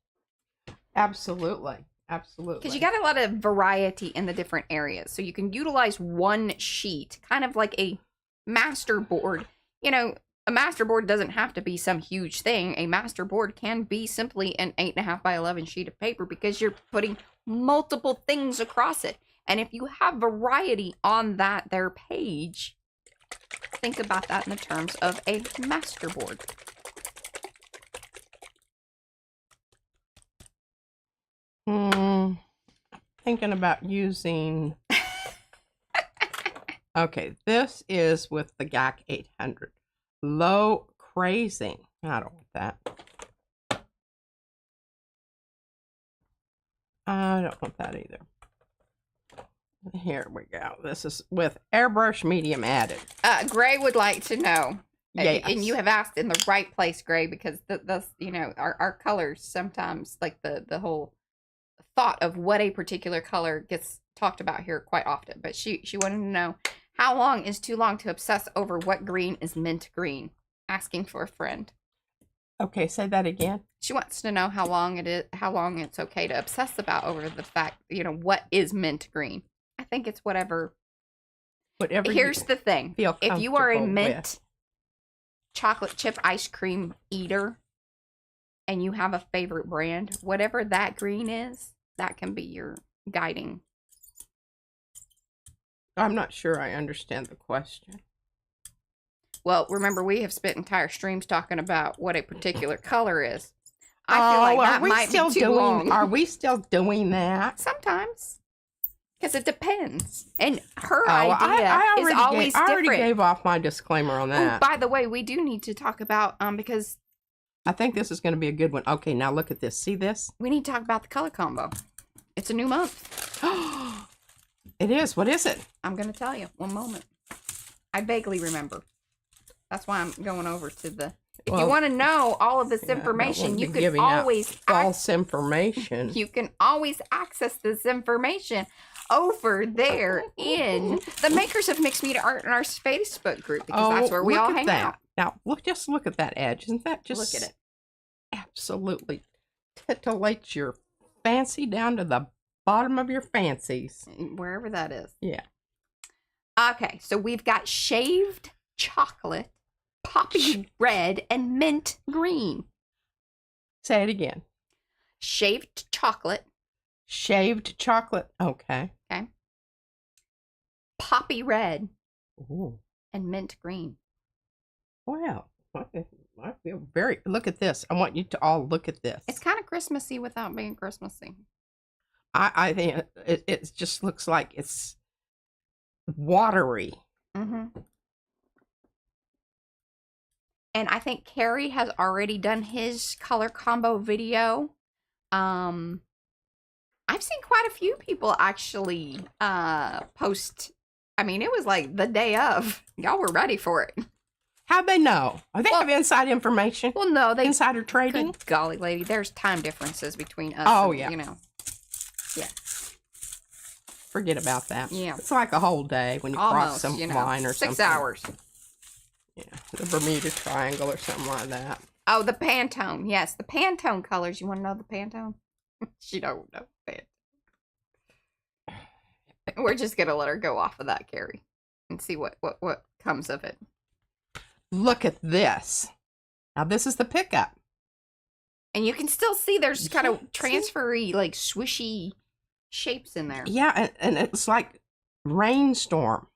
Absolutely. Absolutely. Because you got a lot of variety in the different areas. So you can utilize one sheet, kind of like a master board. You know, a master board doesn't have to be some huge thing. A master board can be simply an 8.5 by 11 sheet of paper because you're putting multiple things across it. And if you have variety on that there page, think about that in the terms of a master board. Thinking about using. Okay, this is with the GAC 800. Low crazing. I don't want that. I don't want that either. Here we go. This is with airbrush medium added. Gray would like to know. Yes. And you have asked in the right place, Gray, because the you know, our colors sometimes, like the whole thought of what a particular color gets talked about here quite often. But she wanted to know, how long is too long to obsess over what green is mint green? Asking for a friend. Okay, say that again. She wants to know how long it's okay to obsess about over the fact, you know, what is mint green. I think it's whatever. Here's the thing. If you are a mint chocolate chip ice cream eater and you have a favorite brand, whatever that green is, that can be your guiding. I'm not sure I understand the question. Well, remember, we have spent entire streams talking about what a particular color is. I feel like that might be too long. Are we still doing that? Sometimes. Because it depends. And her idea is always different. I already gave off my disclaimer on that. Oh, by the way, we do need to talk about, because I think this is going to be a good one. Okay, now look at this. See this? we need to talk about the color combo. It's a new month. It is. What is it? I'm going to tell you. One moment. I vaguely remember. That's why I'm going over to the... If you want to know all of this information, you can always... False information. You can always access this information over there in the Makers of Mixed Media Art in our Facebook group, because that's where we all hang out. Now, just look at that edge. Isn't that just... Look at it. Absolutely titillates your fancy down to the bottom of your fancies. Wherever that is. Yeah. Okay, so we've got shaved chocolate, poppy red, and mint green. Say it again. Shaved chocolate. Shaved chocolate. Okay. Okay. Poppy red. Ooh. And mint green. Wow. I feel very... Look at this. I want you to all look at this. It's kind of Christmassy without being Christmassy. I think it just looks like it's watery. Mm-hmm. And I think Carrie has already done his color combo video. I've seen quite a few people actually post. I mean, it was like the day of. Y'all were ready for it. How'd they know? Are they have inside information? Well, no, they insider trading. Good golly, lady, there's time differences between us. Oh, and, yeah. You know. Yeah. Forget about that. Yeah. It's like a whole day when you cross some line or something. 6 hours. Yeah. The Bermuda Triangle or something like that. Oh, the Pantone. Yes, the Pantone colors. You want to know the Pantone? She don't know Pantone. We're just going to let her go off of that, Carrie, and see what comes of it. Look at this. Now, this is the pickup. And you can still see there's kind of transfery, like swishy shapes in there. Yeah, and it's like rainstorm.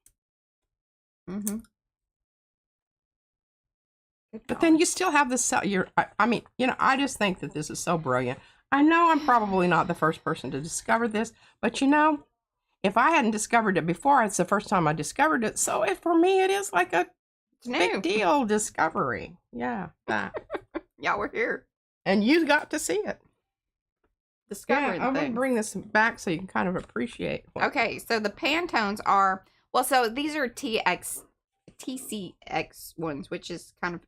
Mm-hmm. But then you still have the cell. I mean, you know, I just think that this is so brilliant. I know I'm probably not the first person to discover this, but you know, if I hadn't discovered it before, it's the first time I discovered it. So for me, it is like a big deal discovery. Yeah. Yeah, we're here. And you got to see it. Discovering I'm going things. to bring this back so you can kind of appreciate. Okay, so the Pantones are, well, so these are TCX ones, which is kind of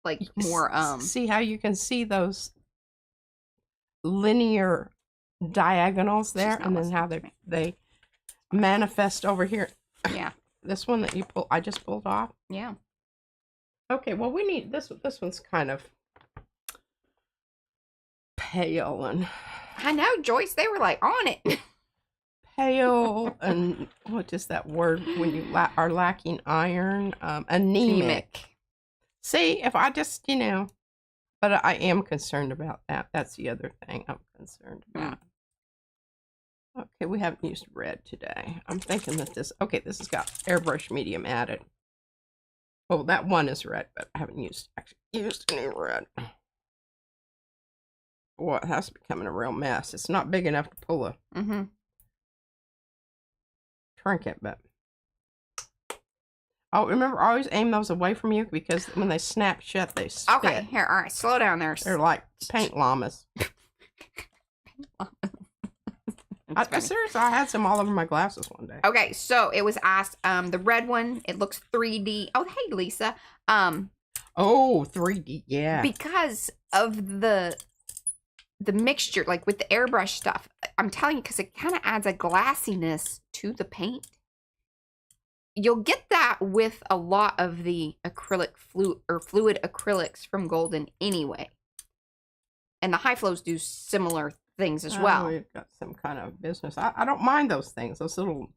like more, See how you can see those linear diagonals there, and then how they manifest over here. Yeah. This one that you I just pulled off. Yeah. Okay, well we need this one's kind of pale, and I know, Joyce, they were like on it. Pale, and what is that word when you are lacking iron? Anemic. See, if I just, you know, but I am concerned about that. That's the other thing I'm concerned about. Okay, we haven't used red today. I'm thinking that this has got airbrush medium added. Well, that one is red, but I haven't actually used any red. Boy, it has becoming a real mess. It's not big enough to pull a trinket, but oh, remember, always aim those away from you, because when they snap shut, they spit. Okay, here, all right, slow down there. They're like paint llamas. Seriously, I had some all over my glasses one day. Okay, so it was asked, the red one, it looks 3D. Oh, hey, Lisa. Oh, 3D, yeah. Because of the mixture, like with the airbrush stuff, I'm telling you, because it kind of adds a glassiness to the paint. You'll get that with a lot of the acrylic fluid acrylics from Golden anyway. And the high flows do similar things as well. We've got some kind of business. I don't mind those things, those little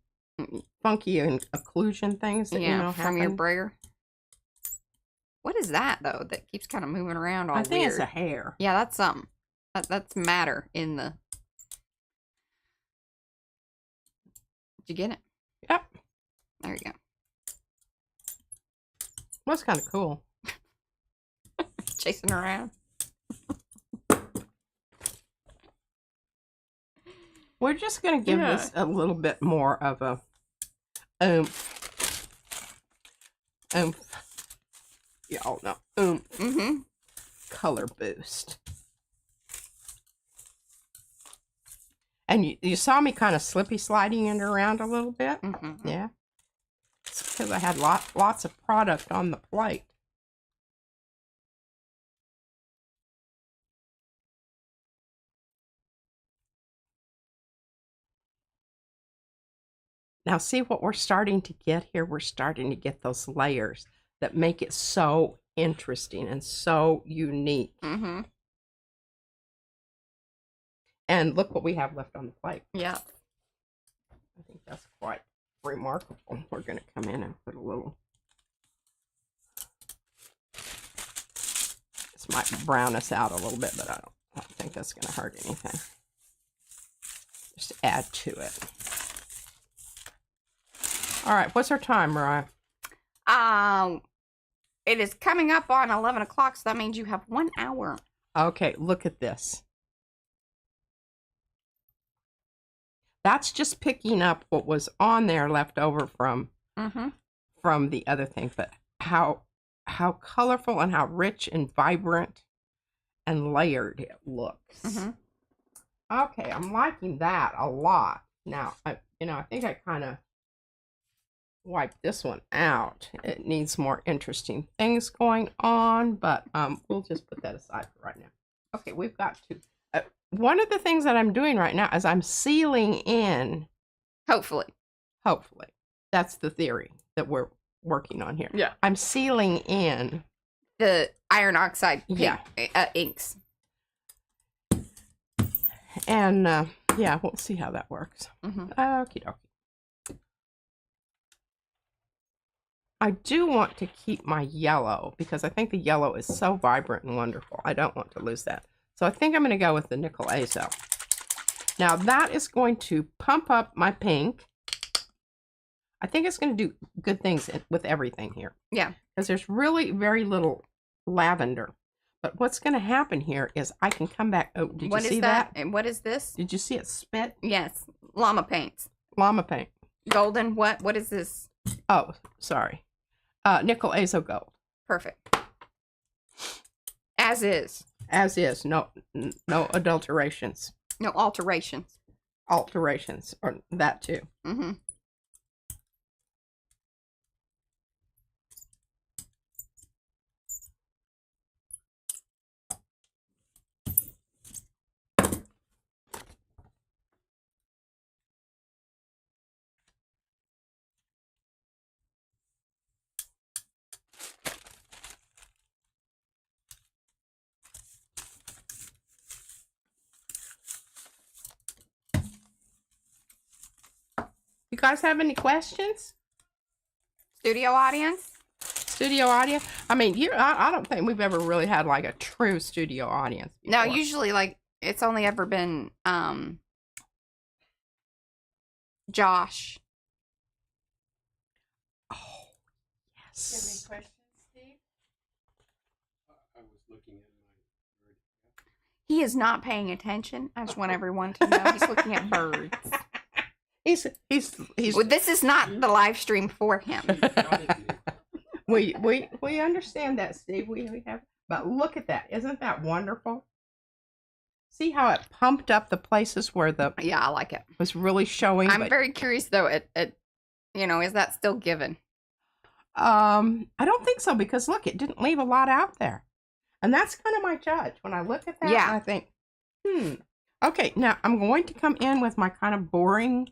funky and occlusion things that, you know, from your happen. brayer. What is that, though, that keeps kind of moving around all weird? I think it's a hair. Yeah, that's something. That's matter in the... Did you get it? Yep. There you go. Well, it's kind of cool. Chasing around. We're just going to give this a little bit more of a y'all know, color boost. And you saw me kind of sliding it around a little bit. Yeah. It's because I had lots of product on the plate. Now see what we're starting to get here? We're starting to get those layers that make it so interesting and so unique. And look what we have left on the plate. Yeah. I think that's quite remarkable. We're going to come in and put a little... This might brown us out a little bit, but I don't think that's going to hurt anything. Just add to it. All right, what's our time, Mariah? It is coming up on 11 o'clock, so that means you have 1 hour. Okay, look at this. That's just picking up what was on there left over from the other thing, but how colorful and how rich and vibrant and layered it looks. Okay, I'm liking that a lot. Now, I think I kind of wipe this one out. It needs more interesting things going on, but we'll just put that aside for right now. Okay, we've got to... one of the things that I'm doing right now is I'm sealing in. Hopefully. That's the theory that we're working on here. Yeah. I'm sealing in the iron oxide inks. And yeah, we'll see how that works. Okie dokie. I do want to keep my yellow because I think the yellow is so vibrant and wonderful. I don't want to lose that. So I think I'm going to go with the nickel azo. Now that is going to pump up my pink I think it's going to do good things with everything here. Yeah. Because there's really very little lavender. But what's going to happen here is I can come back. Oh, did you see that? And what is this? Did you see it spit? Yes. Llama paints. Llama paint. Golden. What is this? Oh, sorry. Nickel azo gold. Perfect. As is. As is. No adulterations. No alterations. Alterations. Or that too. Mm-hmm. You guys have any questions? Studio audience? Studio audience? I mean, I don't think we've ever really had like a true studio audience before. No, usually like it's only ever been Josh. Oh, Do you have any yes. questions, Steve? I was looking at my. He is not paying attention. I just want everyone to know he's looking at birds. He's Well, this is not the live stream for him. we understand that, Steve. We have, but look at that. Isn't that wonderful? See how it pumped up the places where the Yeah, I like it. was really showing. I'm but, very curious though. Is that still given? I don't think so because look, it didn't leave a lot out there, and that's kind of my judge when I look at that. Yeah. And I think, okay, now I'm going to come in with my kind of boring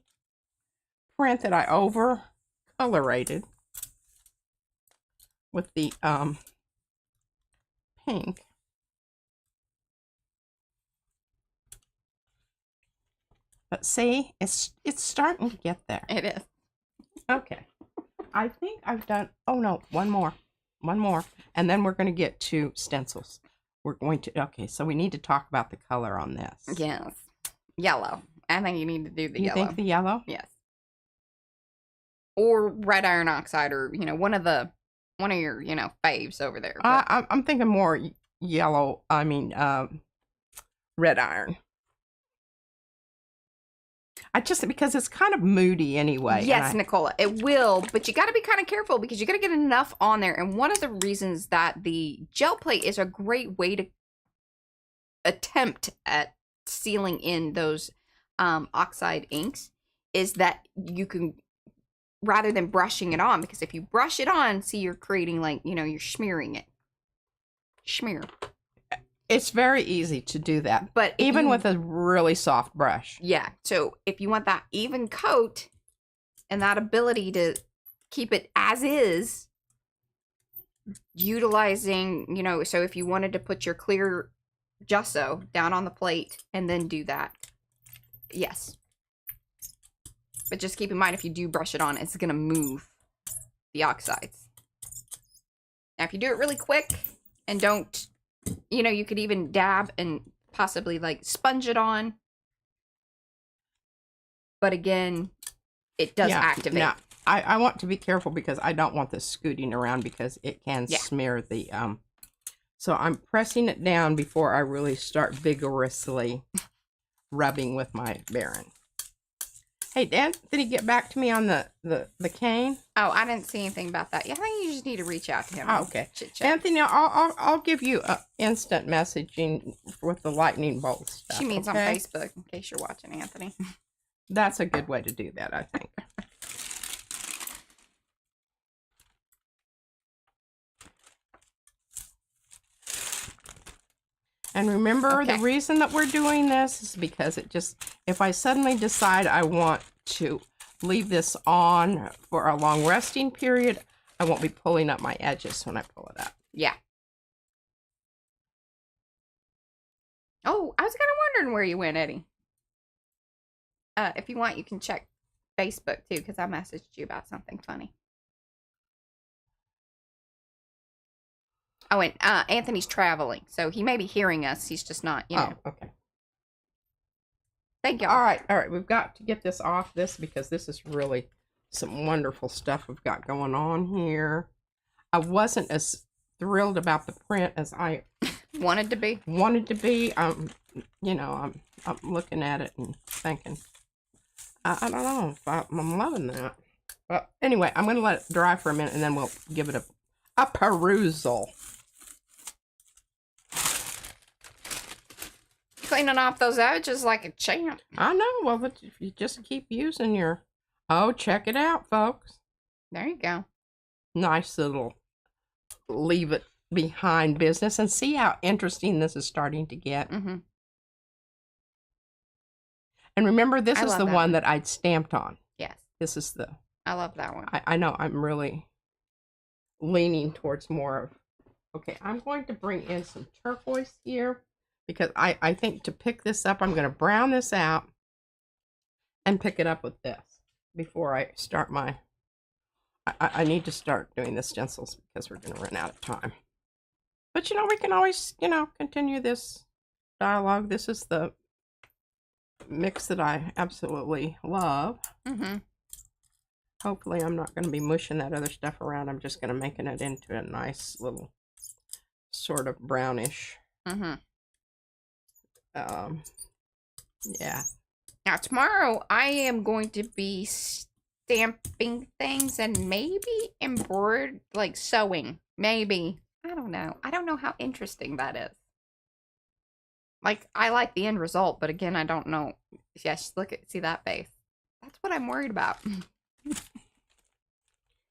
print that I over colorated with the pink. But see, it's starting to get there. It is. Okay. I think I've done, oh no, one more, and then we're going to get to stencils. We're going to, okay, so we need to talk about the color on this. Yes. Yellow. I think you need to do the You yellow. think the yellow? Yes. Or red iron oxide, or one of your faves over there. But I'm thinking more yellow. I mean, red iron. Because it's kind of moody anyway. yes, Nicola, it will, but you got to be kind of careful because you got to get enough on there. And one of the reasons that the gel plate is a great way to attempt at sealing in those oxide inks is that you can, rather than brushing it on, because if you brush it on, see, you're creating like, you're smearing it. Smear. It's very easy to do that, But even with a really soft brush. Yeah. So if you want that even coat and that ability to keep it as is, utilizing, so if you wanted to put your clear gesso down on the plate and then do that, yes. But just keep in mind, if you do brush it on, it's going to move the oxides. Now, if you do it really quick and don't, you could even dab and possibly like sponge it on. But again, it does activate. Now, I want to be careful because I don't want this scooting around because it can smear the, so I'm pressing it down before I really start vigorously rubbing with my Baron. Hey, Dan, did he get back to me on the cane? Oh, I didn't see anything about that. Yeah, I think you just need to reach out to him. Oh, okay. Chit-chat. Anthony, I'll give you instant messaging with the lightning bolt stuff. She means okay? on Facebook, in case you're watching, Anthony. That's a good way to do that, I think. And remember, the reason that we're doing this is because if I suddenly decide I want to leave this on for a long resting period, I won't be pulling up my edges when I pull it up. Yeah. Oh, I was kind of wondering where you went, Eddie. If you want, you can check Facebook too, because I messaged you about something funny. Oh, and Anthony's traveling, so he may be hearing us. He's just not, Oh, okay. Thank you. All right. We've got to get this off this because this is really some wonderful stuff we've got going on here. I wasn't as thrilled about the print as I wanted to be. You know, I'm looking at it and thinking, I don't know if I'm loving that. But anyway, I'm going to let it dry for a minute and then we'll give it a perusal. Cleaning off those edges like a champ. I know. Well, but if you just keep using your... Oh, check it out, folks. There you go. Nice little leave it behind business. And see how interesting this is starting to get. Mm-hmm. And remember, this is the one that I'd stamped on. Yes. This is the... I love that one. I know I'm really leaning towards more of... Okay, I'm going to bring in some turquoise here. Because I think to pick this up, I'm going to brown this out and pick it up with this before I start my... I need to start doing the stencils because we're going to run out of time. But, you know, we can always, you know, continue this dialogue. This is the mix that I absolutely love. Mm-hmm. Hopefully I'm not going to be mushing that other stuff around. I'm just going to making it into a nice little sort of brownish... Mm-hmm. Yeah. Now tomorrow I am going to be stamping things and maybe embroidered, like sewing. Maybe. I don't know. I don't know how interesting that is. Like, I like the end result, but again, I don't know. Yes, see that face. That's what I'm worried about.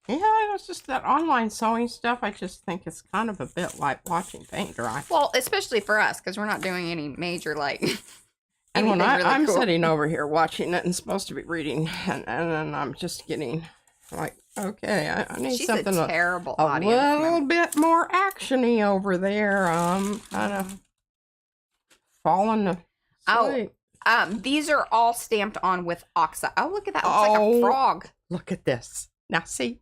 Yeah, it's just that online sewing stuff. I just think it's kind of a bit like watching paint dry. Well, especially for us, because we're not doing any major, like... And when I'm sitting over here watching it and supposed to be reading, and then I'm just getting like, okay, I need something a terrible a audience little bit more actiony over there. Kind of falling asleep. These are all stamped on with oxide. Oh, look at that. It looks like a frog. Look at this. Now, see,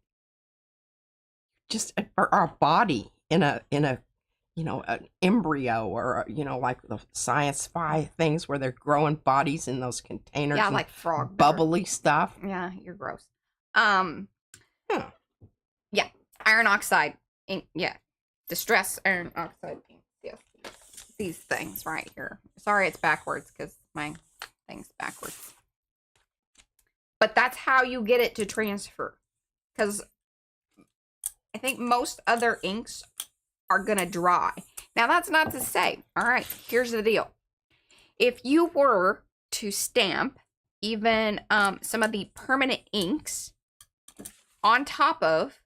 just our body in a you know, an embryo or, you know, like the science fi things where they're growing bodies in those containers. Yeah, like frog. Bubbly stuff. Yeah, you're gross. Yeah, iron oxide ink. Yeah, Distress iron oxide ink. Yes, these things right here. Sorry, it's backwards because my thing's backwards. But that's how you get it to transfer. Because I think most other inks are gonna dry. Now that's not to say, all right, here's the deal. If you were to stamp even some of the permanent inks on top of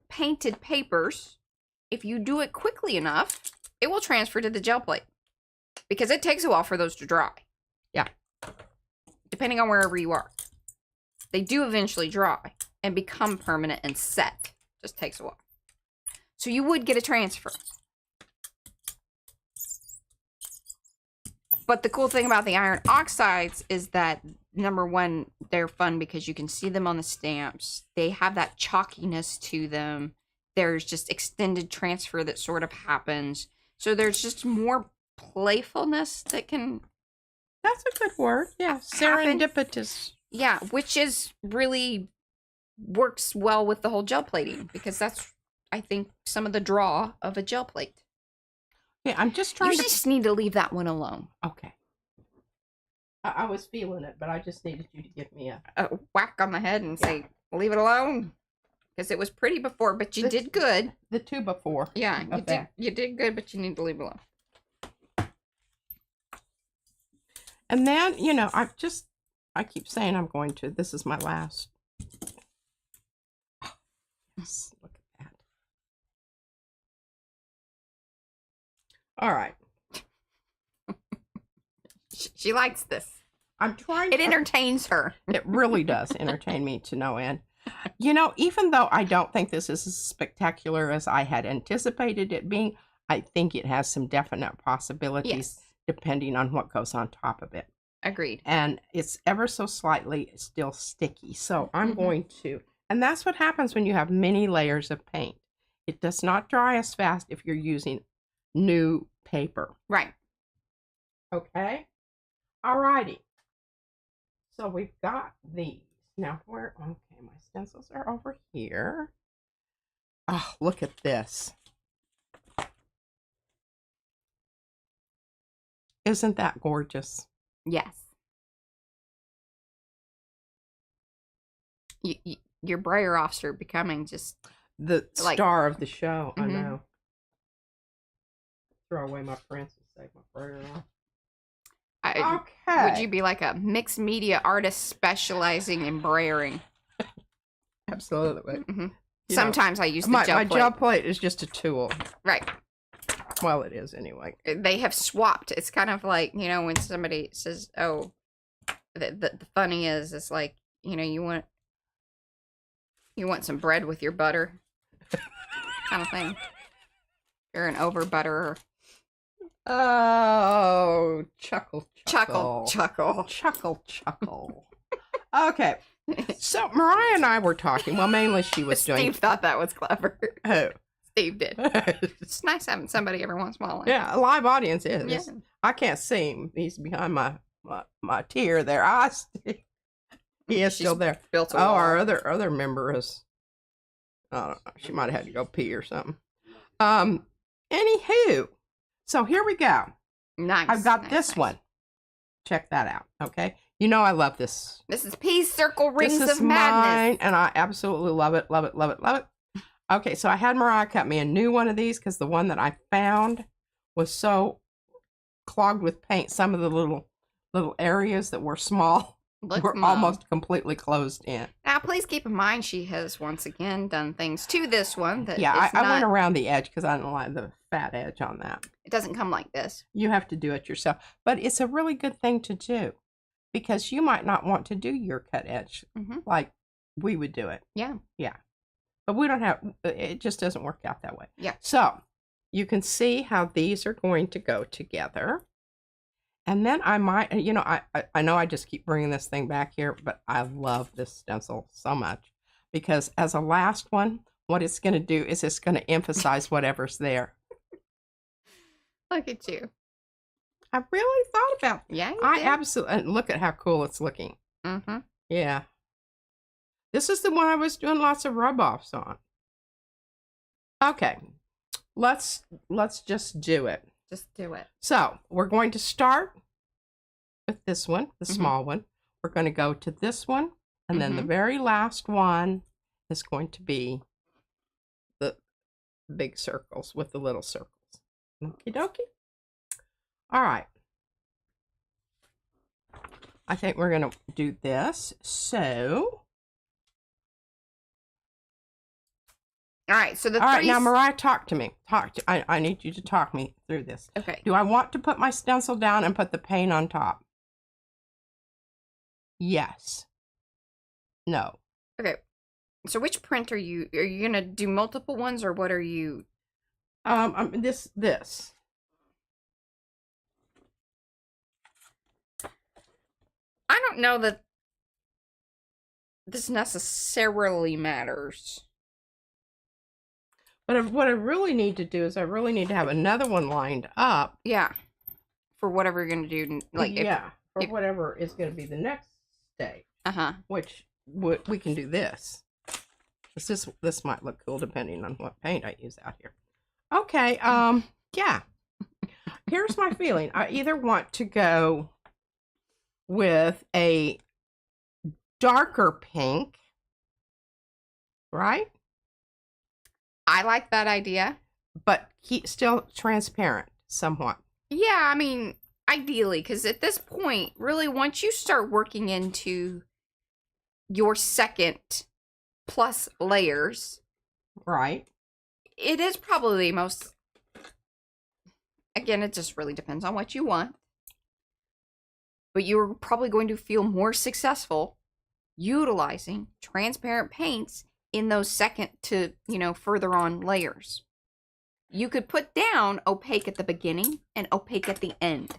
painted papers, if you do it quickly enough, it will transfer to the gel plate because it takes a while for those to dry. Yeah. Depending on wherever you are. They do eventually dry and become permanent and set. Just takes a while. So you would get a transfer. But the cool thing about the iron oxides is that, number one, they're fun because you can see them on the stamps. They have that chalkiness to them. There's just extended transfer that sort of happens. So there's just more playfulness that can... That's a good word. Yeah, serendipitous. Yeah, which is really works well with the whole gel plating because that's... I think some of the draw of a gel plate. Yeah, I'm just trying to... You just need to leave that one alone. Okay. I was feeling it, but I just needed you to give me a whack on the head and say, leave it alone. Because it was pretty before, but you did good. The two before. Yeah, you did good, but you need to leave it alone. And then, you know, I keep saying I'm going to. This is my last. Yes, look at that. All right. She likes this. I'm trying. It entertains her. It really does entertain me to no end. You know, even though I don't think this is as spectacular as I had anticipated it being, I think it has some definite possibilities depending on what goes on top of it. Agreed. And it's ever so slightly still sticky. So I'm going to, and that's what happens when you have many layers of paint. It does not dry as fast if you're using new paper. Right. Okay. Alrighty. So we've got these. Now, where? Okay, my stencils are over here. Oh, look at this. Isn't that gorgeous? Yes. Your brayer offs are becoming just the like, star of the show. Mm-hmm. I know. Throw away my prints and save my brayer off. Okay. Would you be like a mixed media artist specializing in brayering? Absolutely. Mm-hmm. Sometimes I use the gel plate. My gel plate is just a tool. Right. Well, it is anyway. They have swapped. It's kind of like, you know, when somebody says, oh, the funny is, it's like, you know, you want some bread with your butter kind of thing. You're an over butterer. Oh, chuckle. Okay. So Mariah and I were talking. Well, mainly she was doing. Steve thought that was clever. Oh. Steve did. It's nice having somebody every once in a while. Yeah, a live audience is. Yeah. I can't see him. He's behind my tier there. He is still there. Built a wall. Our other member is. I don't know. She might have had to go pee or something. Anywho, so here we go. Nice. I've got this one. Check that out. Okay. You know I love this. This is Peace Circle Rings This is of Madness. mine, and I absolutely love it. Love it. Love it. Love it. Okay, so I had Mariah cut me a new one of these because the one that I found was so clogged with paint. Some of the little areas that were small were almost completely closed in. Now, please keep in mind she has once again done things to this one that I went around the edge because I don't like the fat edge on that. It doesn't come like this. You have to do it yourself, but it's a really good thing to do because you might not want to do your cut edge like we would do it. Yeah. Yeah. But we don't have, it just doesn't work out that way. Yeah. So you can see how these are going to go together. And then I might, you know, I know I just keep bringing this thing back here, but I love this stencil so much because as a last one, what it's going to do is it's going to emphasize whatever's there. Look at you. I really thought about it. Yeah, I absolutely, look at how cool it's looking. Mm-hmm. Yeah. This is the one I was doing lots of rub-offs on. Okay. Let's just do it. Just do it. So we're going to start with this one, the small one. We're going to go to this one, and then the very last one is going to be the big circles with the little circles. Okie dokie. All right. I think we're going to do this. So. All right, so All right, now Mariah, talk to me. I need you to talk me through this. Okay. Do I want to put my stencil down and put the paint on top? Yes. No. Okay. So which print are you gonna do multiple ones or what are you? This. I don't know that this necessarily matters. But what I really need to do is I really need to have another one lined up. Yeah. For whatever you're going to do. Like for whatever is going to be the next stage. Uh-huh. Which we can do this. This might look cool depending on what paint I use out here. Okay, yeah. Here's my feeling. I either want to go with a darker pink, right? I like that idea. But still transparent somewhat. Yeah, I mean, ideally, because at this point, really, once you start working into your second plus layers. Right. It is probably the most... Again, it just really depends on what you want. But you're probably going to feel more successful utilizing transparent paints in those second to, further on layers. You could put down opaque at the beginning and opaque at the end.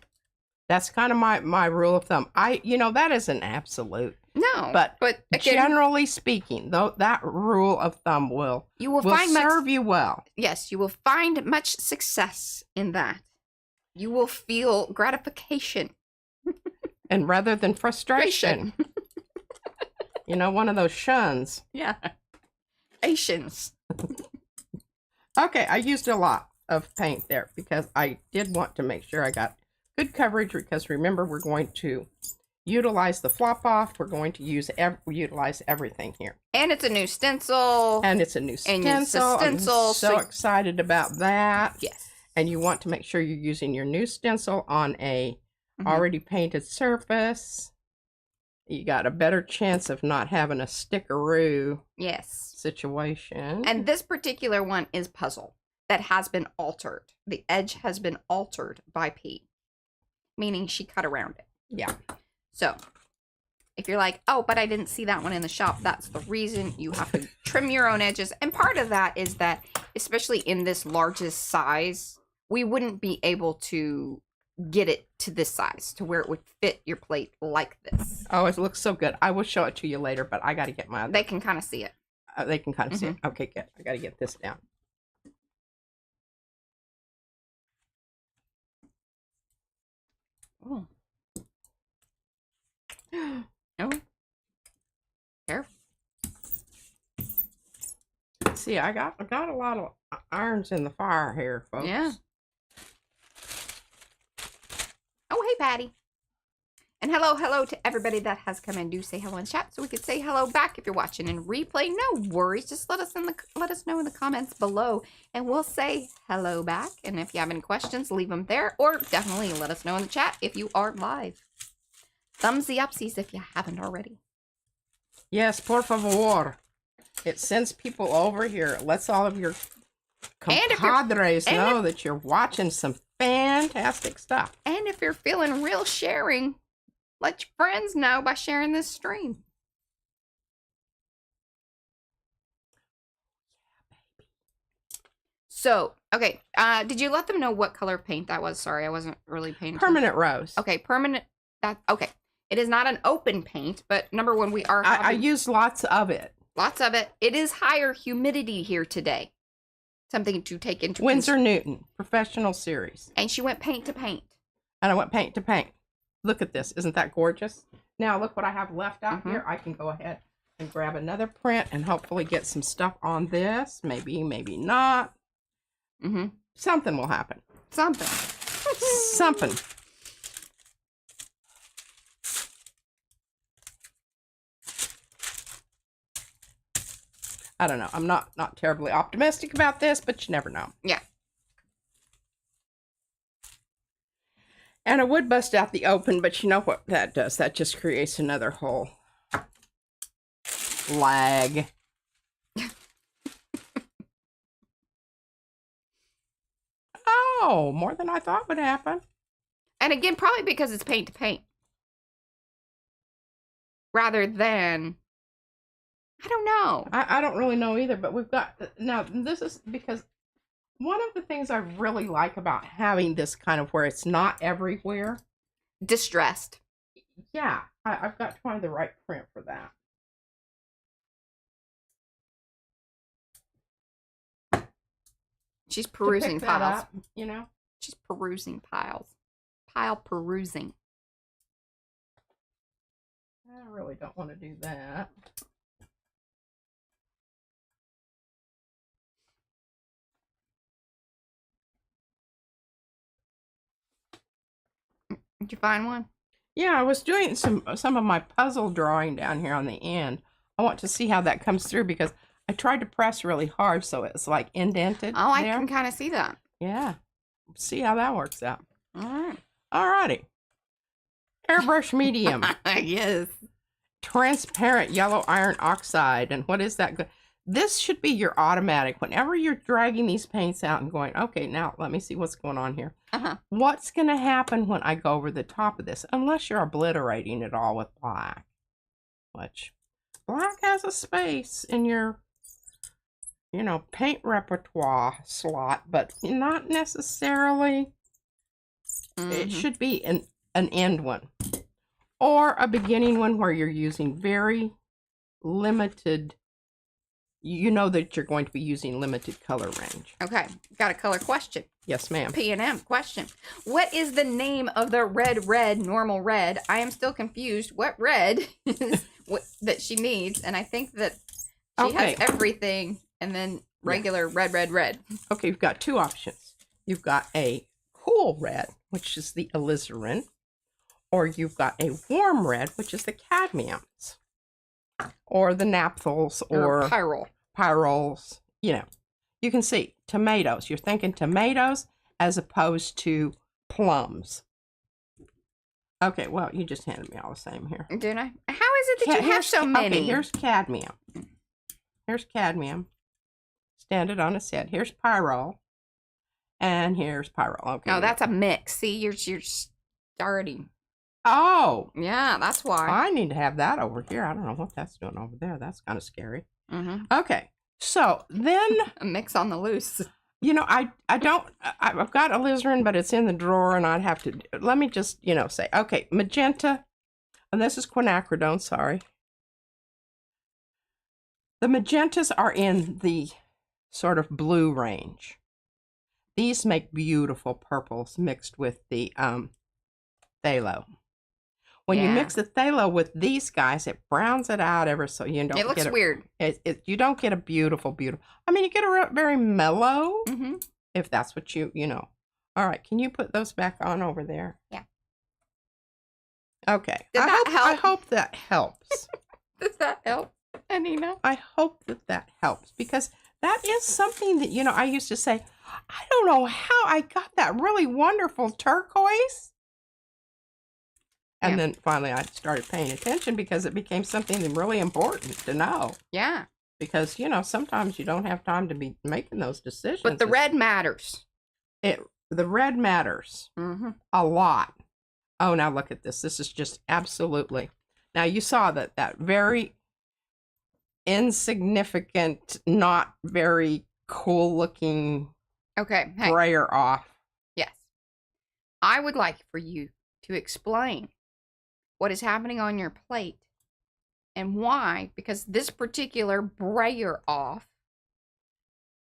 That's kind of my rule of thumb. That isn't absolute. No. But again, generally speaking, though, that rule of thumb will serve you well. Yes, you will find much success in that. You will feel gratification. And rather than frustration. You know, one of those shuns. Yeah. Asians. Okay, I used a lot of paint there because I did want to make sure I got good coverage, because remember, we're going to utilize the flop off. We're going to utilize everything here. And it's a new stencil. And it's a new stencil. And it's a stencil. I'm so excited about that. Yes. And you want to make sure you're using your new stencil on a already painted surface. You got a better chance of not having a stickeroo situation. And this particular one is puzzle that has been altered. The edge has been altered by P, meaning she cut around it. Yeah. So if you're like, oh, but I didn't see that one in the shop, that's the reason. You have to trim your own edges. And part of that is that, especially in this largest size, we wouldn't be able to get it to this size to where it would fit your plate like this. Oh, it looks so good. I will show it to you later, but I got to get my other. They can kind of see it. They can kind of see it. Okay, good. I got to get this down. Oh. Oh. Careful. See, I got a lot of irons in the fire here, folks. Yeah. Oh, hey, Patty. And hello to everybody that has come in. Do say hello in chat so we could say hello back if you're watching in replay. No worries. Just let us know in the comments below and we'll say hello back. And if you have any questions, leave them there, or definitely let us know in the chat if you are live. Thumbsy upsies if you haven't already. Yes, por favor. It sends people over here. It lets all of your compadres know that you're watching some fantastic stuff. And if you're feeling real sharing, let your friends know by sharing this stream. So, okay. Did you let them know what color paint that was? Sorry, I wasn't really paying attention. Permanent rose. Okay, permanent. Okay. It is not an open paint, but number one, we are. I used lots of it. Lots of it. It is higher humidity here today. Something to take into Winsor Newton, professional series. And she went paint to paint. And I went paint to paint. Look at this. Isn't that gorgeous? Now, look what I have left out here. I can go ahead and grab another print and hopefully get some stuff on this. Maybe, maybe not. Something will happen. Something. Something. I don't know. I'm not terribly optimistic about this, but you never know. Yeah. And I would bust out the open, but you know what that does? That just creates another whole lag. Oh, more than I thought would happen. And again, probably because it's paint to paint. Rather than... I don't know. I don't really know either, but we've got... Now, this is because one of the things I really like about having this kind of where it's not everywhere. Distressed. Yeah, I've got to find the right print for that. She's perusing piles. Up, you know? She's perusing piles. Pile perusing. I really don't want to do that. Did you find one? Yeah, I was doing some of my puzzle drawing down here on the end. I want to see how that comes through because I tried to press really hard so it's like indented. Oh, I can kind of see that. Yeah. See how that works out. All right. All righty. Airbrush medium. Yes. Transparent yellow iron oxide. And what is that? This should be your automatic. Whenever you're dragging these paints out and going, okay, now let me see what's going on here. What's going to happen when I go over the top of this? Unless you're obliterating it all with black. Which black has a space in your, you know, paint repertoire slot, but not necessarily. It should be an end one. Or a beginning one where you're using very limited, you know that you're going to be using limited color range. Okay, got a color question. Yes, ma'am. P&M question. What is the name of the red normal red? I am still confused. What red is that she needs, and I think that she has everything, and then regular red. Okay, you've got two options. You've got a cool red, which is the alizarin, or you've got a warm red, which is the cadmiums, or the naphthals, or pyrols. You know, you can see tomatoes. You're thinking tomatoes as opposed to plums. Okay, well, you just handed me all the same here. Didn't I? How is it that you have so many? Okay, here's cadmium. Here's cadmium. Stand it on its head. Here's pyrrole. And here's pyrrole. Okay. No, that's a mix. See, you're starting. Oh. Yeah, that's why. I need to have that over here. I don't know what that's doing over there. That's kind of scary. Mm-hmm. Okay. So then. A mix on the loose. You know, I've got alizarin, but it's in the drawer, and I'd have to, let me just, say, okay, magenta, and this is quinacridone, sorry. The magentas are in the sort of blue range. These make beautiful purples mixed with the phthalo. When you mix the phthalo with these guys, it browns it out ever so you don't. It looks weird. You don't get a beautiful. I mean, you get a very mellow, if that's what you know. All right, can you put those back on over there? Yeah. Okay. Did that help? I hope that helps. Does that help, Anina? I hope that helps, because that is something that, I used to say, I don't know how I got that really wonderful turquoise. And then finally I started paying attention because it became something really important to know. Yeah. Because, sometimes you don't have time to be making those decisions. But the red matters. The red matters a lot. Oh, now look at this. This is just absolutely. Now you saw that very insignificant, not very cool looking brayer off. Yes. I would like for you to explain what is happening on your plate and why, because this particular brayer off.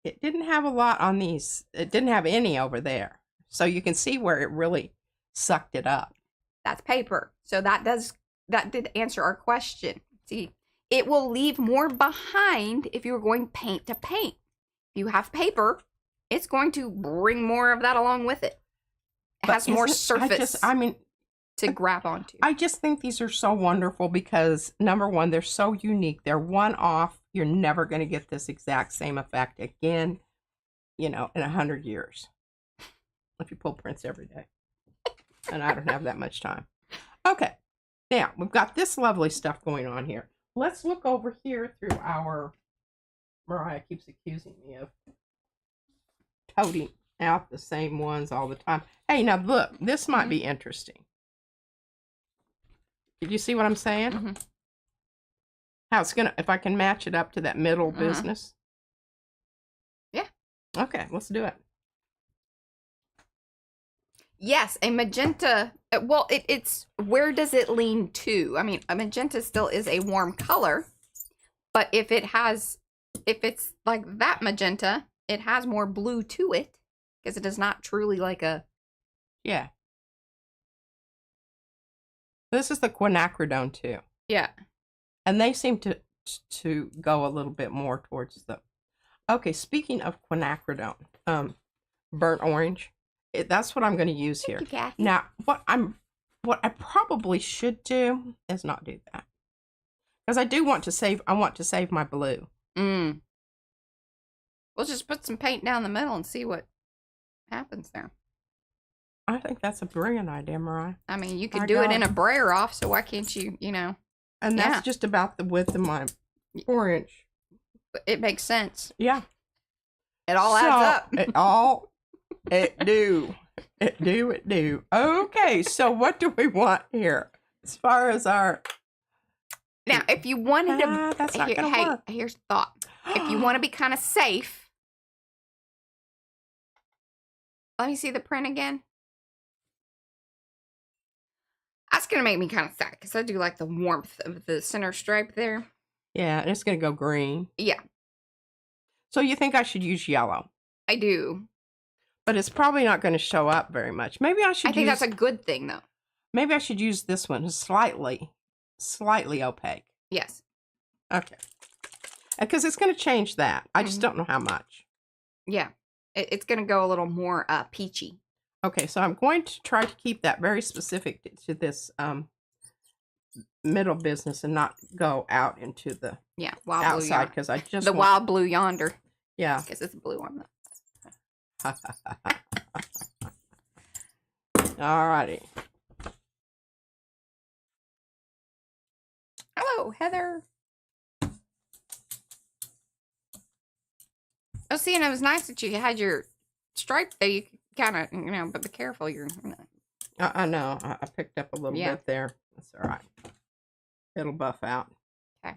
It didn't have a lot on these. It didn't have any over there. So you can see where it really sucked it up. That's paper. So that did answer our question. See, it will leave more behind if you're going paint to paint. If you have paper, it's going to bring more of that along with it. It has more surface. To grab onto. I just think these are so wonderful because, number one, they're so unique. They're one off. You're never going to get this exact same effect again, in 100 years. If you pull prints every day. And I don't have that much time. Okay. Now, we've got this lovely stuff going on here. Let's look over here through our... Mariah keeps accusing me of toting out the same ones all the time. Hey, now look. This might be interesting. Did you see what I'm saying? How it's gonna, if I can match it up to that middle business. Yeah. Okay, let's do it. Yes, a magenta. Well, it's where does it lean to? I mean, a magenta still is a warm color, but if it's like that magenta, it has more blue to it because it is not truly like a. Yeah. This is the quinacridone too. Yeah. And they seem to go a little bit more towards the... Okay, speaking of quinacridone, burnt orange, that's what I'm going to use here. Now, what I probably should do is not do that. Because I want to save my blue. We'll just put some paint down the middle and see what happens there. I think that's a brilliant idea, Mariah. I mean, you could do it in a brayer off, so why can't you, And that's just about the width of my 4-inch. It makes sense. Yeah. It all adds up. It do. Okay, so what do we want here? As far as our... Now, if you wanted to... that's not gonna work. Here's the thought. If you want to be kind of safe... Let me see the print again. That's going to make me kind of sad because I do like the warmth of the center stripe there. Yeah, and it's going to go green. Yeah. So you think I should use yellow? I do. But it's probably not going to show up very much. Maybe I should I think that's a good thing, though. Maybe I should use this one, slightly opaque. Yes. Okay. Because it's going to change that. I just don't know how much. Yeah. It's going to go a little more peachy. Okay, so I'm going to try to keep that very specific to this middle business and not go out into the wild outside blue because I just the wild blue yonder. Yeah. Because it's blue on that. Alrighty. Hello, Heather. Oh, see, and it was nice that you had your stripe there. You kind of, but be careful. I know. I picked up a little bit there. That's all right. It'll buff out. Okay.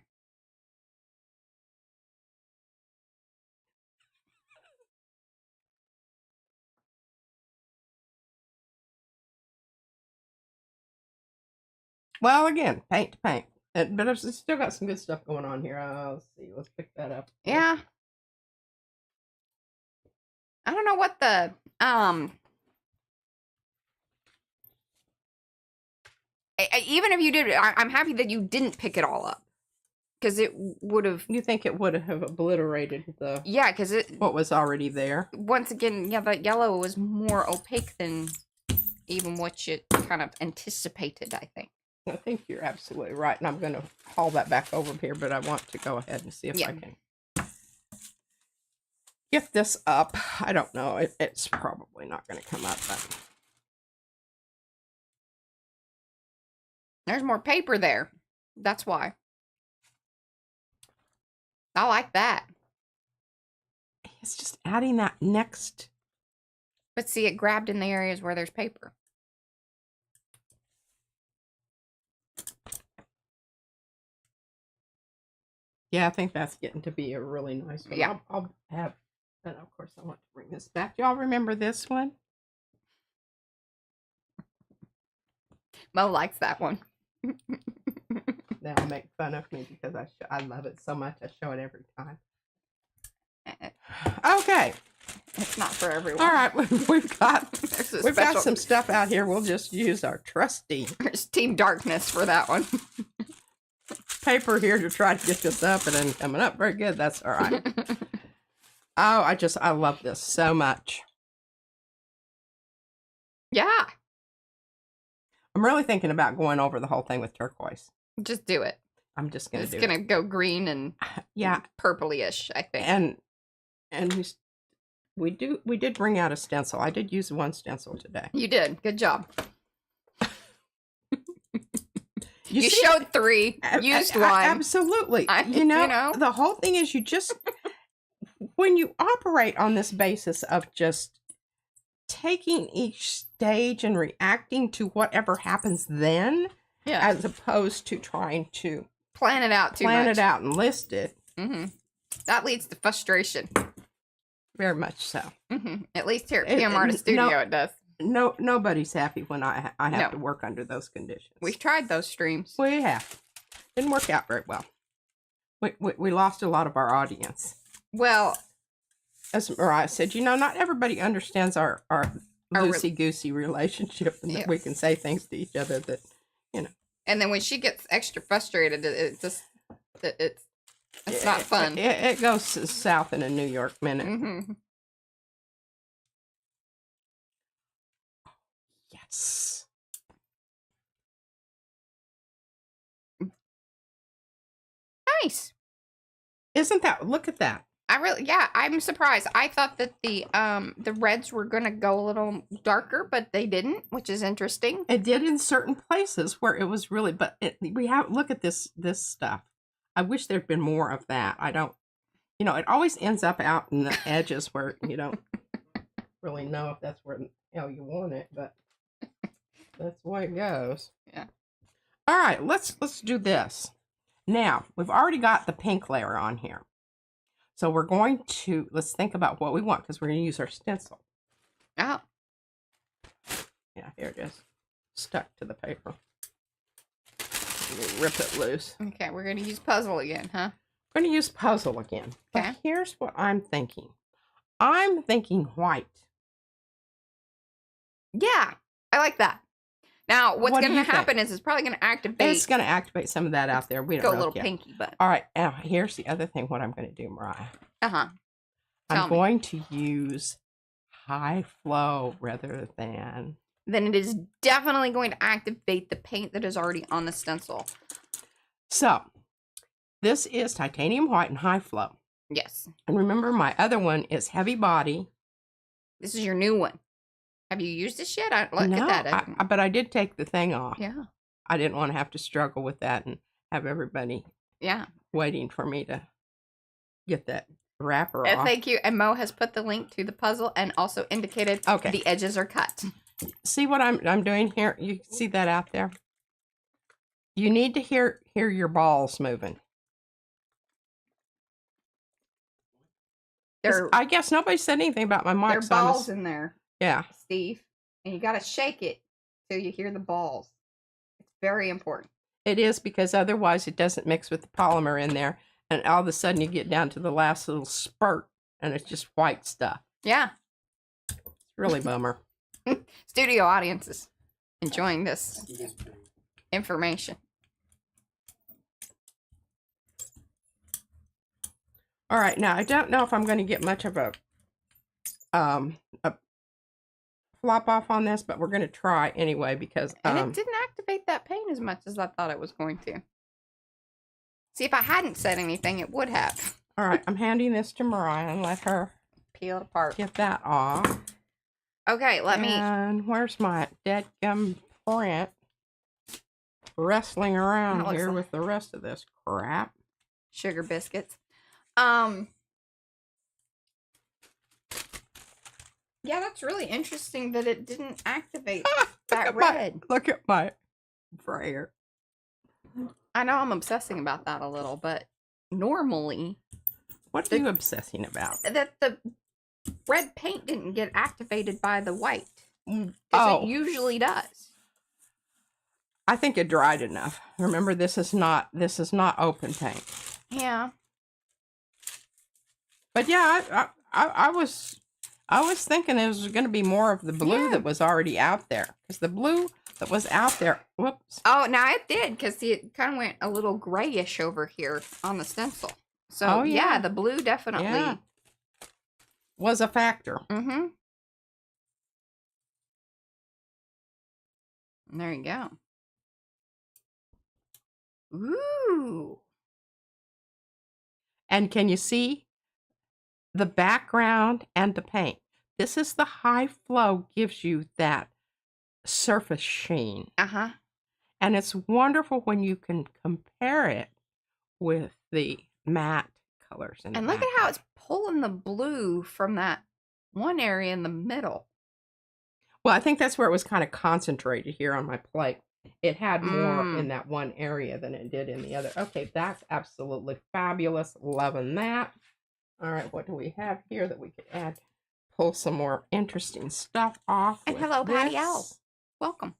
Well, again, paint to paint. But it's still got some good stuff going on here. Let's see. Let's pick that up. Yeah. I don't know what the even if you did, I'm happy that you didn't pick it all up, because it would have. You think it would have obliterated the? Yeah, because what was already there. Once again, that yellow was more opaque than even what you kind of anticipated. I think you're absolutely right, and I'm going to haul that back over here, but I want to go ahead and see if I can get this up. I don't know. It's probably not going to come up, but there's more paper there. That's why. I like that. It's just adding that next. But see, it grabbed in the areas where there's paper. Yeah, I think that's getting to be a really nice one. Yeah. I'll have, and of course I want to bring this back. Y'all remember this one? Mo likes that one. They'll make fun of me because I love it so much. I show it every time. Okay. It's not for everyone. All right, we've got some stuff out here. We'll just use our trusty Team Darkness for that one. paper here to try to get this up, and then coming up very good. That's all right. Oh, I love this so much. Yeah. I'm really thinking about going over the whole thing with turquoise. Just do it. I'm just going to do it. It's going to go green and purpley-ish, I think. And we did bring out a stencil. I did use one stencil today. You did. Good job. You showed 3, used 1. Absolutely. You know, the whole thing is when you operate on this basis of just taking each stage and reacting to whatever happens then, as opposed to trying to plan it out and list it. Mm-hmm. That leads to frustration. Very much so. Mm-hmm. At least here at PM Artist Studio it does. Nobody's happy when I have to work under those conditions. We've tried those streams. We have. Didn't work out very well. We lost a lot of our audience. Well, as Mariah said, not everybody understands our loosey-goosey relationship, and that we can say things to each other that, And then when she gets extra frustrated, it's not fun. It goes south in a New York minute. Mm-hmm. Yes. Nice. Isn't that? Look at that. I'm surprised. I thought that the reds were gonna go a little darker, but they didn't, which is interesting. It did in certain places where it was really, but look at this stuff. I wish there'd been more of that. I don't, it always ends up out in the edges where you don't really know if that's where the hell you want it, but that's the way it goes. Yeah. All right, let's do this. Now, we've already got the pink layer on here. So we're going to, let's think about what we want, because we're going to use our stencil. Oh. Yeah, here it is. Stuck to the paper. Rip it loose. Okay, we're going to use puzzle again, huh? We're going to use puzzle again. Okay. But here's what I'm thinking. I'm thinking white. Yeah, I like that. Now, what's What do going to you happen is it's probably going to activate. It's going to activate some of that out there. We don't Go know a little yet. pinky, but. All right. Now, here's the other thing. What I'm going to do, Mariah. Uh-huh. I'm going to use high flow rather than. Then it is definitely going to activate the paint that is already on the stencil. So, this is titanium white and high flow. Yes. And remember, my other one is heavy body. This is your new one. Have you used this yet? Look No, at that. but I did take the thing off. Yeah. I didn't want to have to struggle with that and have everybody waiting for me to get that wrapper off. Thank you. And Mo has put the link to the puzzle and also indicated the edges are cut. See what I'm doing here? You see that out there? You need to hear your balls moving. I guess nobody said anything about my marks. There are balls in there. Yeah. Steve. And you got to shake it till you hear the balls. It's very important. It is, because otherwise it doesn't mix with the polymer in there. And all of a sudden you get down to the last little spurt and it's just white stuff. Yeah. It's really bummer. Studio audiences enjoying this information. All right, now I don't know if I'm going to get much of a flop off on this, but we're going to try anyway because and it didn't activate that paint as much as I thought it was going to. See, if I hadn't said anything, it would have. All right, I'm handing this to Mariah and let her peel it apart. Get that off. Okay, let me. And where's my deadgum print? Wrestling around here with the rest of this crap. Sugar biscuits. Yeah, that's really interesting that it didn't activate that red. Look at my brayer. I know I'm obsessing about that a little, but normally... What are you obsessing about? That the red paint didn't get activated by the white. Oh. It usually does. I think it dried enough. Remember, this is not open paint. Yeah. But yeah, I was thinking there was going to be more of the blue that was already out there, because the blue that was out there. Whoops. Oh, now it did, because it kind of went a little grayish over here on the stencil. So yeah, the blue definitely was a factor. Mm-hmm. And there you go. Ooh. And can you see the background and the paint? This is the high flow, gives you that surface sheen. Uh-huh. And it's wonderful when you can compare it with the matte colors. And look at how it's pulling the blue from that one area in the middle. Well, I think that's where it was kind of concentrated here on my plate. It had more in that one area than it did in the other. Okay, that's absolutely fabulous. Loving that. All right, what do we have here that we could add? Pull some more interesting stuff off. And hello, Patty L. Welcome.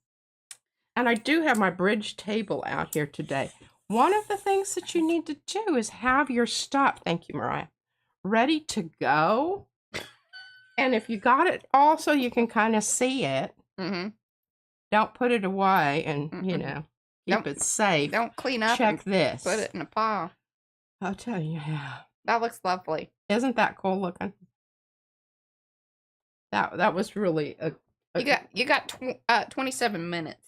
And I do have my bridge table out here today. One of the things that you need to do is have your stuff, thank you, Mariah, ready to go. And if you got it also, you can kind of see it. Mm-hmm. Don't put it away and, you know, keep it safe. Don't clean up. Check this. Put it in a pile. I'll tell you, yeah. That looks lovely. Isn't that cool looking? That was really a you got 27 minutes.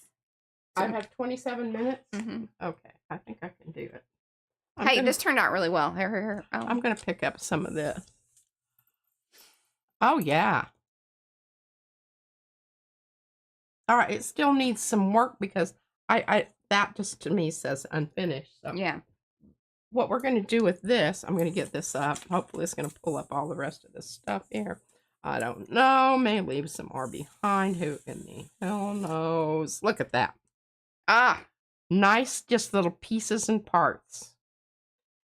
I have 27 minutes? Mm-hmm. Okay, I think I can do it. This turned out really well. Here. Oh. I'm going to pick up some of this. Oh, yeah. All right, it still needs some work because that just to me says unfinished. So yeah. What we're going to do with this, I'm going to get this up. Hopefully it's going to pull up all the rest of this stuff here. I don't know. May leave some more behind. Who in the hell knows? Look at that. Nice, just little pieces and parts.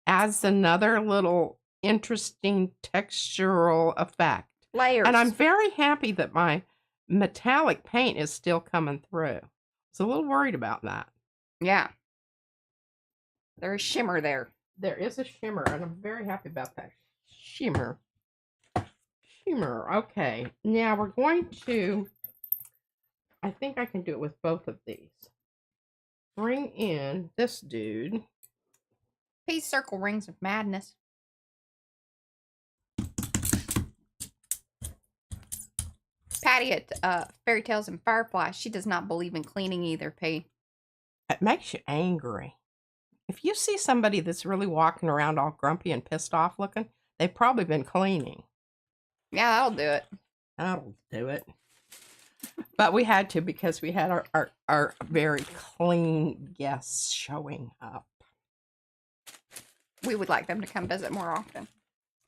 Adds another little interesting textural effect. Layers. And I'm very happy that my metallic paint is still coming through. I was a little worried about that. Yeah. There's shimmer there. There is a shimmer, and I'm very happy about that shimmer. Okay. Now we're going to I think I can do it with both of these. Bring in this dude. Peace circle rings of madness. Patty at Fairy Tales and Fireflies, she does not believe in cleaning either, P. It makes you angry. If you see somebody that's really walking around all grumpy and pissed off looking, they've probably been cleaning. Yeah, that'll do it. That'll do it. But we had to because we had our very clean guests showing up. We would like them to come visit more often.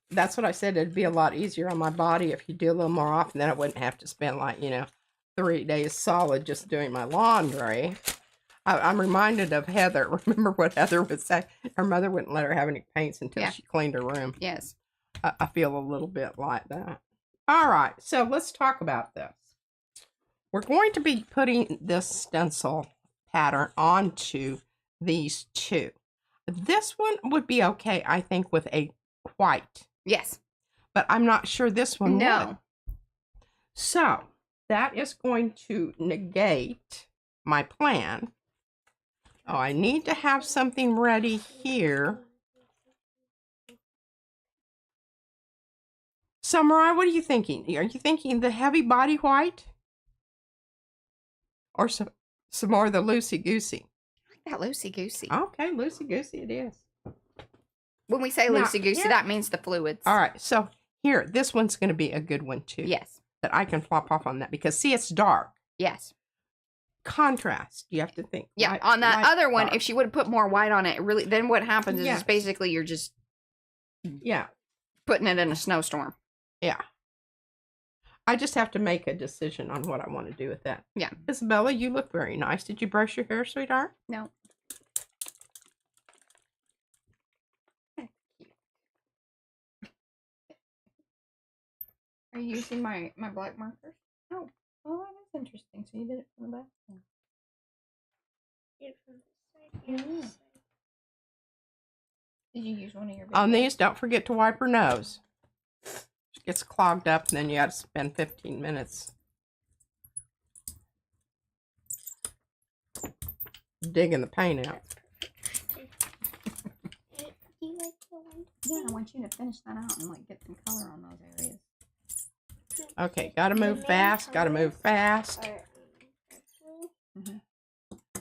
That's what I said. It'd be a lot easier on my body if you do a little more often. Then I wouldn't have to spend 3 days solid just doing my laundry. I'm reminded of Heather. Remember what Heather would say? Her mother wouldn't let her have any paints until she cleaned her room. Yes. I feel a little bit like that. All right. So let's talk about this. We're going to be putting this stencil pattern onto these two. This one would be okay, I think, with a white. Yes. But I'm not sure this one No. would. So that is going to negate my plan. Oh, I need to have something ready here. So, Mariah, what are you thinking? Are you thinking the heavy body white? Or some more of the loosey-goosey? I like that loosey-goosey. Okay, loosey-goosey it is. When we say loosey-goosey, that means the fluids. All right, so here, this one's going to be a good one, too. Yes. That I can flop off on that because, see, it's dark. Yes. Contrast, you have to think. Yeah, light, on that other one, dark. if she would have put more white on it, really, then what happens is basically you're just putting it in a snowstorm. Yeah. I just have to make a decision on what I want to do with that. Yeah. Isabella, you look very nice. Did you brush your hair, sweetheart? No. Are you using my black markers? Oh, well, that is interesting. So you did it from the back. Yeah. Did you use one of your? On these, don't forget to wipe her nose. She gets clogged up, and then you got to spend 15 minutes digging the paint out. Yeah, I want you to finish that out and get some color on those areas. Okay, gotta move fast. Gotta move fast.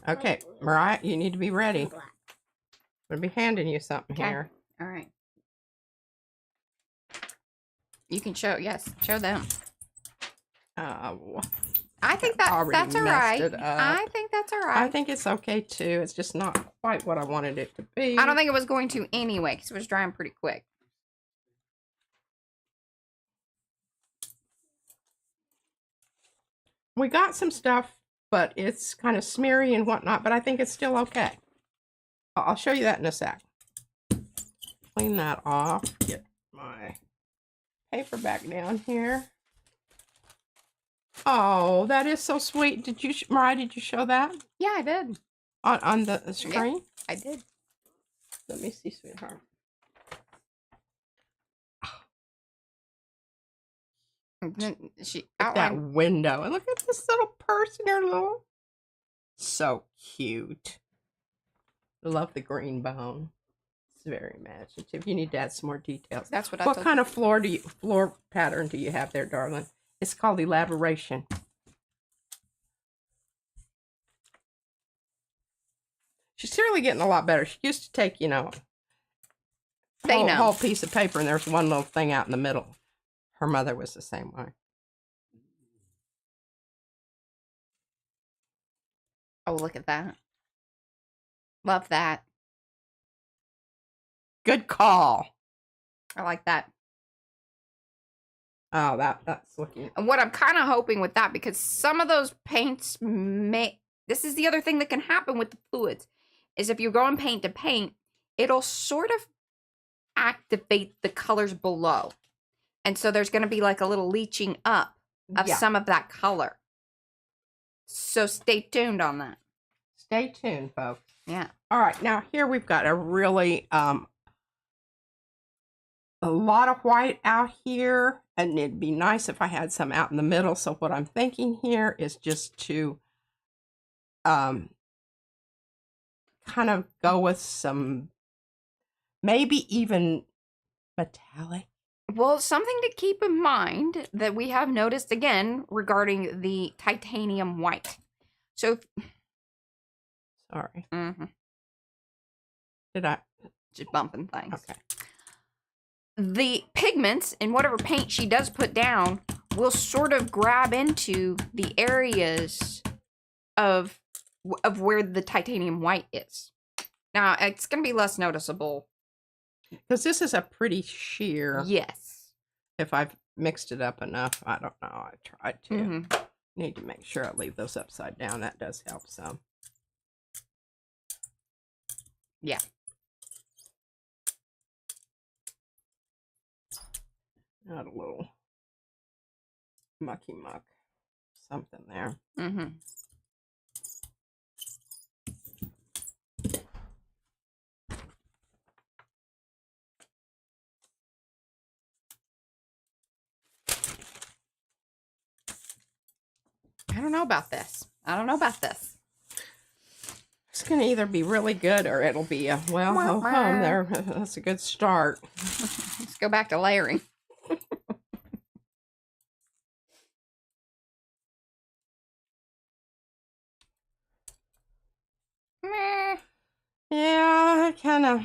Okay, Mariah, you need to be ready. I'm gonna be handing you something here. All right. You can show them. I think that's all right. I think that's all right. I think it's okay too. It's just not quite what I wanted it to be. I don't think it was going to anyway because it was drying pretty quick. We got some stuff, but it's kind of smeary and whatnot, but I think it's still okay. I'll show you that in a sec. Clean that off. Get my paper back down here. Oh, that is so sweet. Did you, Mariah, did you show that? Yeah, I did. On the screen? Yeah, I did. Let me see, sweetheart. She that window. And look at this little person here, little. So cute. Love the green bone. It's very imaginative. You need to add some more details. That's what I What kind of floor pattern do you have there, darling? It's called elaboration. She's certainly getting a lot better. She used to take, whole piece of paper and there's one little thing out in the middle. Her mother was the same way. Oh, look at that. Love that. Good call. I like that. Oh, that's looking. And what I'm kind of hoping with that, because some of those paints this is the other thing that can happen with the fluids, is if you're going paint to paint, it'll sort of activate the colors below. And so there's going to be like a little leaching up of some of that color. So stay tuned on that. Stay tuned, folks. Yeah. All right. Now here we've got a really, a lot of white out here. And it'd be nice if I had some out in the middle. So what I'm thinking here is just to kind of go with some, maybe even metallic. Well, something to keep in mind that we have noticed again regarding the titanium white. So, Sorry. mhm, Did I? just bumping things. Okay. The pigments in whatever paint she does put down will sort of grab into the areas of where the titanium white is. Now, it's going to be less noticeable. Because this is a pretty sheer. Yes. If I've mixed it up enough, I don't know. I tried to. Mm-hmm. Need to make sure I leave those upside down. That does help some. Yeah. Not a little mucky muck. Something there. Mm-hmm. I don't know about this. It's going to either be really good or it'll be a, well, ho hum there. That's a good start. Let's go back to layering. Meh. Yeah, kind of.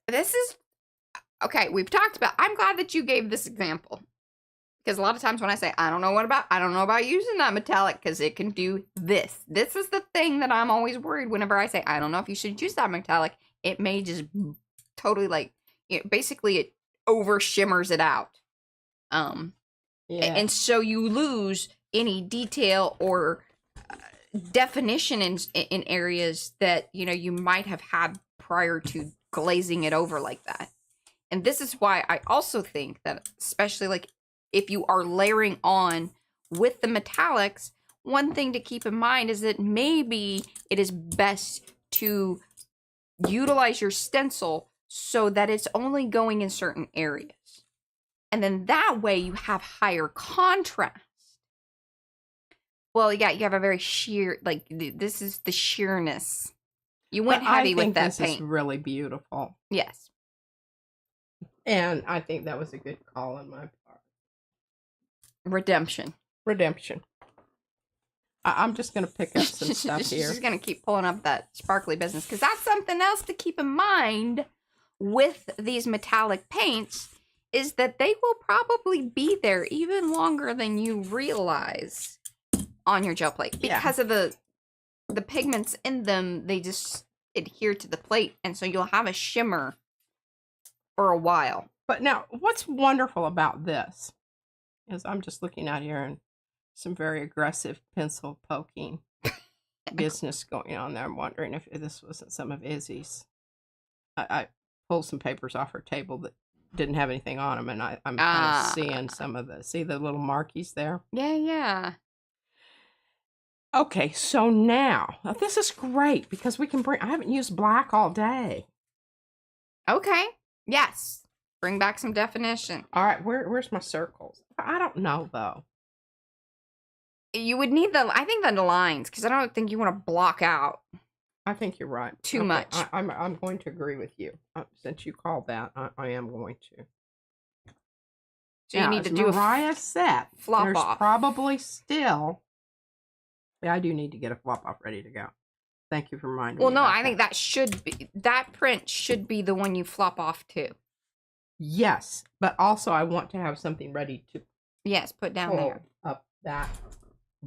This is okay. We've talked about. I'm glad that you gave this example because a lot of times when I say I don't know about using that metallic because it can do this. This is the thing that I'm always worried whenever I say I don't know if you should use that metallic. It may just totally like basically it over shimmers it out. Yeah. And so you lose any detail or definition in areas that you might have had prior to glazing it over like that. And this is why I also think that especially like if you are layering on with the metallics, one thing to keep in mind is that maybe it is best to utilize your stencil so that it's only going in certain areas. And then that way you have higher contrast. Well, yeah, you have a very sheer, like, this is the sheerness. You went heavy with that paint. This is really beautiful. Yes. And I think that was a good call on my part. Redemption. I'm just going to pick up some stuff here. She's going to keep pulling up that sparkly business because that's something else to keep in mind with these metallic paints is that they will probably be there even longer than you realize on your gel plate because of the pigments in them. They just adhere to the plate, and so you'll have a shimmer for a while. But now, what's wonderful about this is I'm just looking out here and some very aggressive pencil poking business going on there. I'm wondering if this wasn't some of Izzy's. I pulled some papers off her table that didn't have anything on them, and I'm kind of seeing some of see the little markies there? Yeah. Okay, so now this is great because we can bring. I haven't used black all day. Okay. Yes. Bring back some definition. All right, where's my circles? I don't know though. You would need the lines because I don't think you want to block out. I think you're right. Too much. I'm going to agree with you. Since you called that, I am going to. So you need to do Mariah set. Flop There's off. Probably still. Yeah, I do need to get a flop off ready to go. Thank you for reminding me. Well, no, I think that print should be the one you flop off to. Yes, but also I want to have something ready to. Yes, put down there. Up that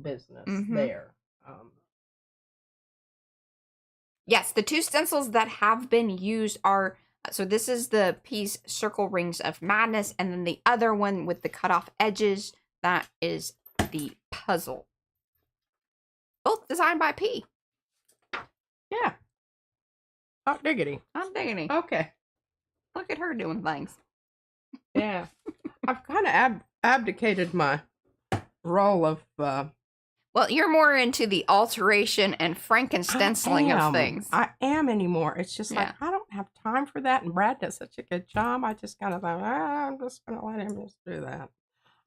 business Mhm. there. Yes, the two stencils that have been used are, so this is the piece Circle Rings of Madness, and then the other one with the cut off edges, that is the puzzle. Both designed by P. Yeah. Hot diggity. Hot diggity. Okay. Look at her doing things. Yeah. I've kind of abdicated my role of Well, you're more into the alteration and Frankenstenciling of things. I am anymore. It's just like, Yeah. I don't have time for that. And Brad does such a good job. I just kind of thought, I'm just going to let him just do that.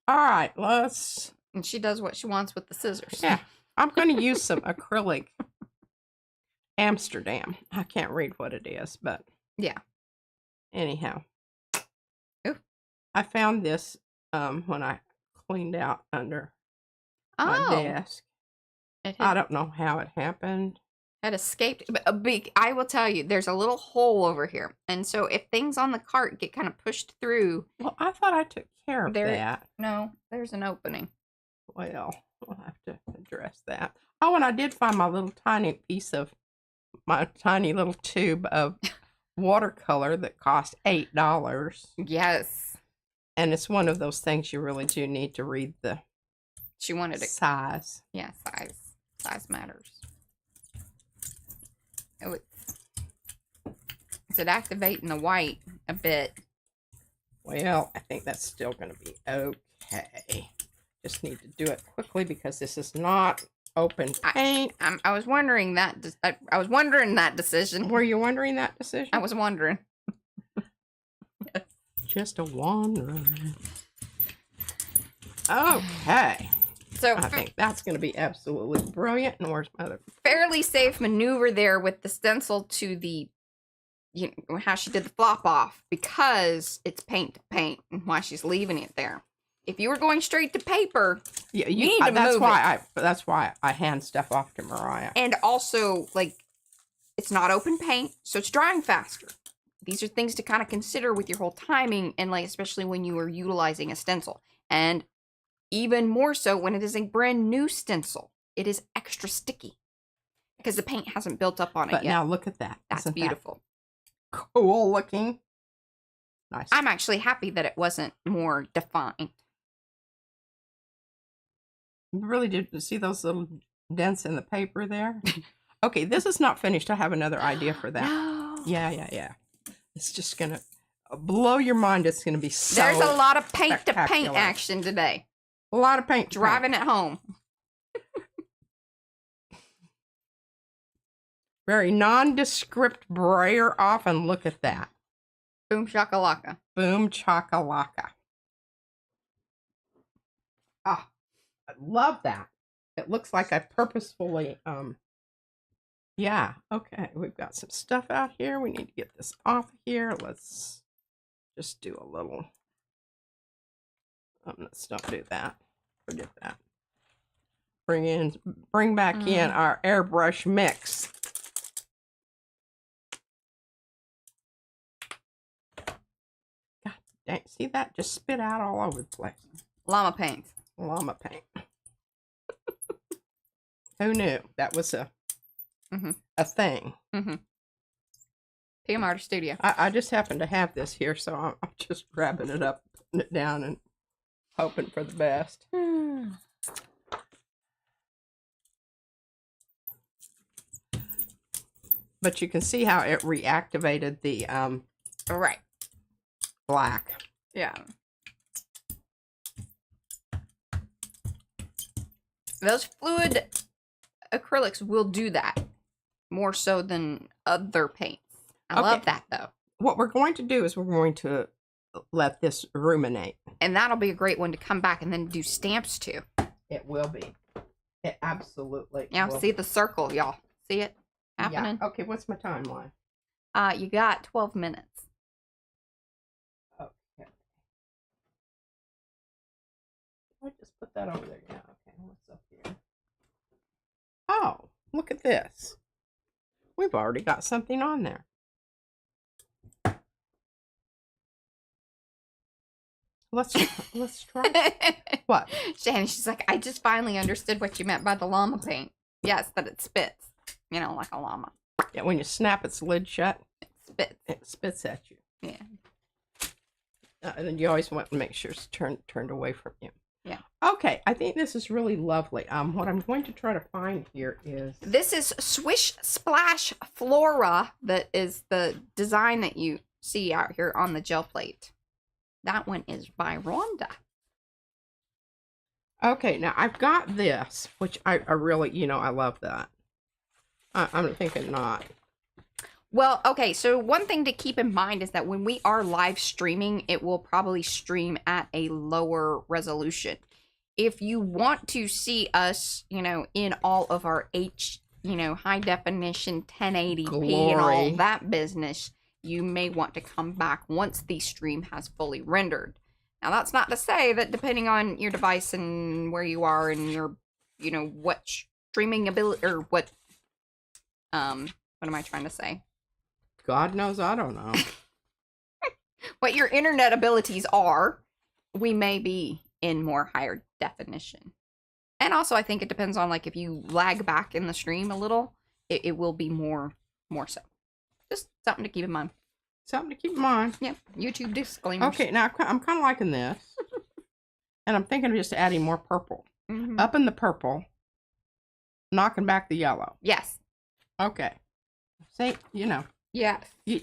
All right, let's. And she does what she wants with the scissors. Yeah. I'm going to use some acrylic Amsterdam. I can't read what it is, but. Yeah. Anyhow. Ooh. I found this when I cleaned out under my desk. I don't know how it happened. Had escaped. I will tell you, there's a little hole over here. And so if things on the cart get kind of pushed through. Well, I thought I took care of that. No, there's an opening. Well, we'll have to address that. Oh, and I did find my little tiny little tube of watercolor that cost $8. Yes. And it's one of those things you really do need to read the size. Yeah, size. Size matters. Oh, is it activating the white a bit? Well, I think that's still going to be okay. Just need to do it quickly because this is not open paint. I was wondering that. I was wondering that decision. Were you wondering that decision? I was wondering. Just a wondering. Okay. So I think that's going to be absolutely brilliant. And where's my other? Fairly safe maneuver there with the stencil to the, how she did the flop off, because it's paint to paint and why she's leaving it there. If you were going straight to paper, yeah, you need to that's move why it. That's why I hand stuff off to Mariah. And also, like, it's not open paint, so it's drying faster. These are things to kind of consider with your whole timing, and like especially when you are utilizing a stencil. And even more so when it is a brand new stencil. It is extra sticky because the paint hasn't built up on it yet. But now look at that. That's beautiful. That cool looking. Nice. I'm actually happy that it wasn't more defined. You really did see those little dents in the paper there? Okay, this is not finished. I have another idea for that. No. Yeah. It's just going to blow your mind. It's going to be so There's a lot of paint to paint action today. A lot of paint. Driving it home. Very nondescript brayer off, and look at that. Boom shakalaka. Boom chakalaka. Ah, I love that. It looks like I purposefully, yeah, okay. We've got some stuff out here. We need to get this off here. Let's just do a little, let's not do that. Forget that. Bring back in our airbrush mix. God dang, see that? Just spit out all over the place. Llama paint. Llama paint. Who knew that was a thing? PM Artist Studio. I just happen to have this here, so I'm just grabbing it up, putting it down, and hoping for the best. But you can see how it reactivated the right black. Yeah. Those fluid acrylics will do that more so than other paints. I love that though. What we're going to do is we're going to let this ruminate. And that'll be a great one to come back and then do stamps to. It will be. It absolutely Yeah, will see be. the circle, y'all. See it happening? Yeah. Okay, what's my timeline? You got 12 minutes. Okay. I just put that over there. Yeah, okay. What's up here? Oh, look at this. We've already got something on there. Let's try. What? Shannon, she's like, I just finally understood what you meant by the llama paint. Yes, that it spits. You know, like a llama. Yeah, when you snap its lid shut, It spits at you. Yeah. And then you always want to make sure it's turned away from you. Yeah. Okay, I think this is really lovely. What I'm going to try to find here is... This is Swish Splash Flora. That is the design that you see out here on the gel plate. That one is by Rhonda. Okay, now I've got this, which I really, I love that. I'm thinking not. Well, okay, so one thing to keep in mind is that when we are live streaming, it will probably stream at a lower resolution. If you want to see us, in all of our high definition 1080p Glory. and all that business, you may want to come back once the stream has fully rendered. Now, that's not to say that depending on your device and where you are and your, what streaming ability, or what am I trying to say? God knows, I don't know. What your internet abilities are, we may be in more higher definition. And also, I think it depends on, like, if you lag back in the stream a little, it will be more so. Just something to keep in mind. Something to keep in mind. Yep, YouTube disclaimers. Okay, now I'm kind of liking this. And I'm thinking of just adding more purple. Mm-hmm. Up in the purple, knocking back the yellow. Yes. Okay. See, Yeah.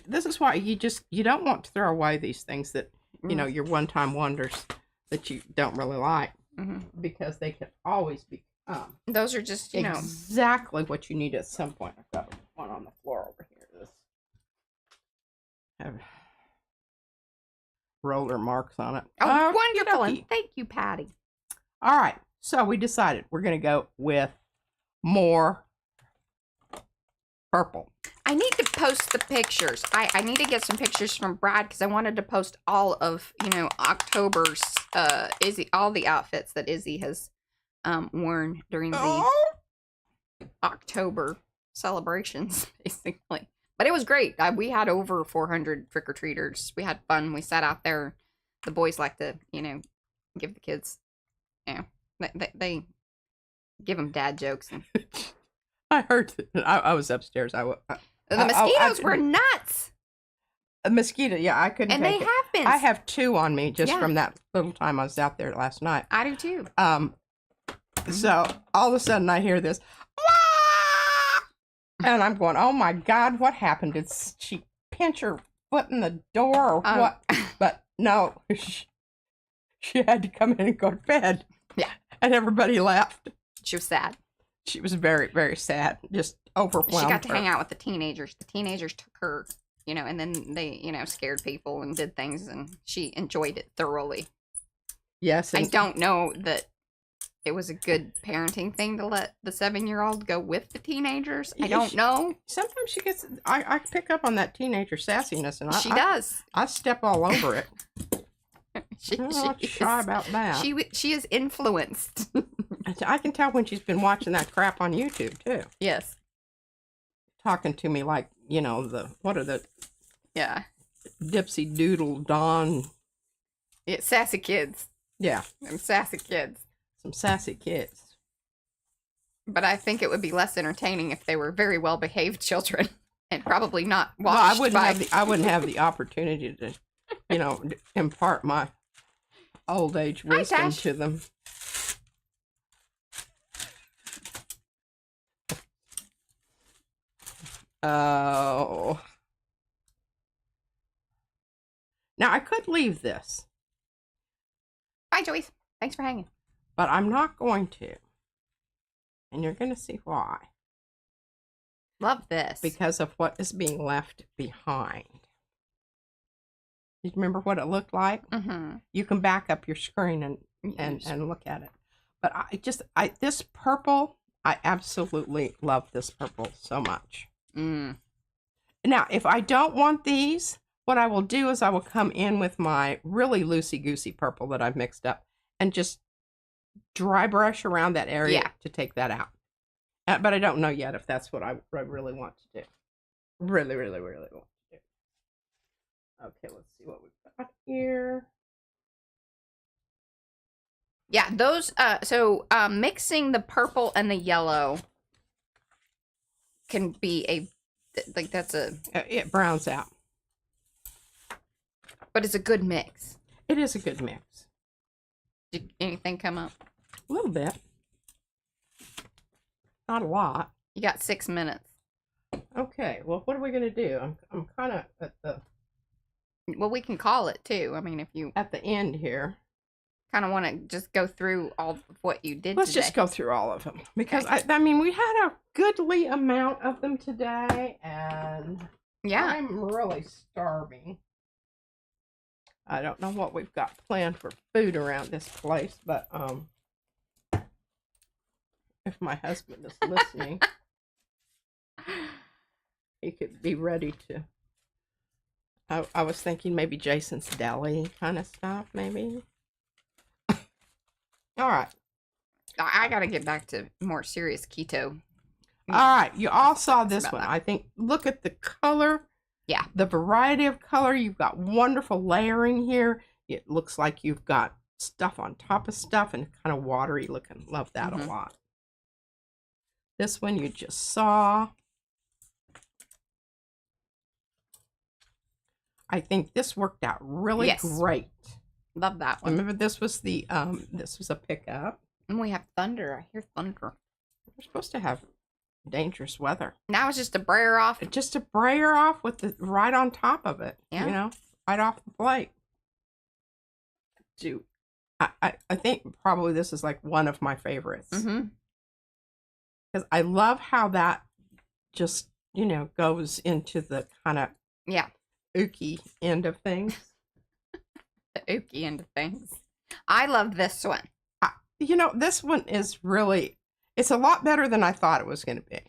this is why you don't want to throw away these things that, your one-time wonders that you don't really like. Mm-hmm. Because they can always become. Those are just, exactly what you need at some point. I've got one on the floor over here. This have roller marks on it. Oh, wonderful. Okey-dokey. And thank you, Patty. All right. So we decided we're going to go with more purple. I need to post the pictures. I need to get some pictures from Brad because I wanted to post all of, October's, all the outfits that Izzy has worn during the October celebrations, basically. But it was great. We had over 400 trick-or-treaters. We had fun. We sat out there. The boys like to, give the kids, they give them dad jokes. And I heard. I was upstairs. the mosquitoes were nuts. A mosquito, yeah, I couldn't. And take they it. have been. I have 2 on me just from that little time I was out there last night. I do too. So all of a sudden I hear this, and I'm going, "Oh my God, what happened? Did she pinch her foot in the door or what?" But no, she had to come in and go to bed. Yeah, and everybody laughed. She was sad. She was very, very sad, just overwhelmed. She got to hang out with the teenagers. The teenagers took her, and then they, scared people and did things, and she enjoyed it thoroughly. Yes. I don't know that it was a good parenting thing to let the 7-year-old go with the teenagers. I don't know. Sometimes she gets, I pick up on that teenager sassiness, and she does. I step all over it. She's not shy about that. She is influenced. I can tell when she's been watching that crap on YouTube too. Yes. Talking to me like, what are the Dipsy Doodle Dawn. Yeah, sassy kids. Yeah. Them sassy kids. Some sassy kids. But I think it would be less entertaining if they were very well behaved children and probably not watched I wouldn't have the opportunity to impart my old age wisdom to them. Oh. Now, I could leave this. Bye, Joyce. Thanks for hanging. But I'm not going to. And you're going to see why. Love this. Because of what is being left behind. You remember what it looked like? Mm-hmm. You can back up your screen and look at it. But this purple, I absolutely love this purple so much. Mm. Now, if I don't want these, what I will do is I will come in with my really loosey-goosey purple that I've mixed up and just dry brush around that area to take that out. But I don't know yet if that's what I really want to do. Really, really, really want to do. Okay, let's see what we've got here. Yeah, those, mixing the purple and the yellow can be it browns out. But it's a good mix. It is a good mix. Did anything come up? A little bit. Not a lot. You got 6 minutes. Okay, well, what are we going to do? I'm kind of at the... Well, we can call it, too. I mean, if you... At the end here. kind of want to just go through all of what you did Let's today. just go through all of them. Because, I mean, we had a goodly amount of them today. And Yeah. I'm really starving. I don't know what we've got planned for food around this place. But if my husband is listening, he could be ready to. I was thinking maybe Jason's Deli kind of stuff, maybe. All right. I got to get back to more serious keto. All right. You all saw this one. I think, look at the color. Yeah. The variety of color. You've got wonderful layering here. It looks like you've got stuff on top of stuff and kind of watery looking. Love that a lot. This one you just saw. I think this worked out really great. Love that one. Remember, this was the this was a pickup. And we have thunder. I hear thunder. We're supposed to have dangerous weather. Now it's just a brayer off. Just a brayer off with the right on top of it. Yeah. You know, right off the plate. I think probably this is like one of my favorites. Because I love how that just, you know, goes into the kind of ooky end of things. The ooky end of things. I love this one. You know, this one is really, it's a lot better than I thought it was going to be.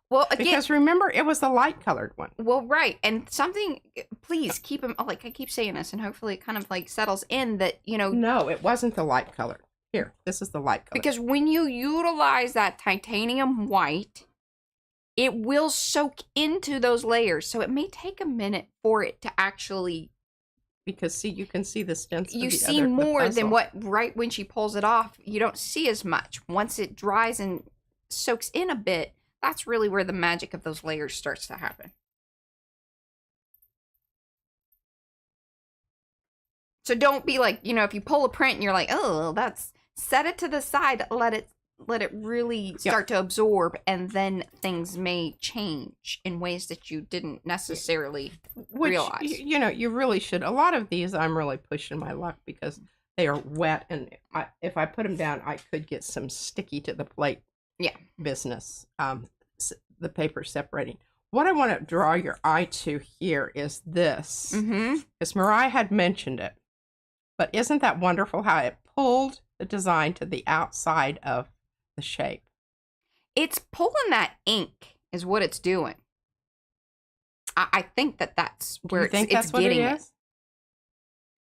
Well, again, because remember, it was the light colored one. Well, right. And something, please keep them, like I keep saying this, and hopefully it kind of like settles in that, you know. No, it wasn't the light colored. Here, this is the light color. Because when you utilize that titanium white, it will soak into those layers. So it may take a minute for it to actually. Because see, you can see the stencil. You see more than what, right when she pulls it off, you don't see as much. Once it dries and soaks in a bit, that's really where the magic of those layers starts to happen. So don't be like, you know, if you pull a print and you're like, oh, that's, set it to the side, let it really start to absorb, and then things may change in ways that you didn't necessarily realize. You know, you really should. A lot of these, I'm really pushing my luck because they are wet, and if I put them down, I could get some sticky to the plate business. The paper separating. What I want to draw your eye to here is this. Because Mariah had mentioned it. But isn't that wonderful how it pulled the design to the outside of the shape? It's pulling that ink is what it's doing. I think that's where it's getting it.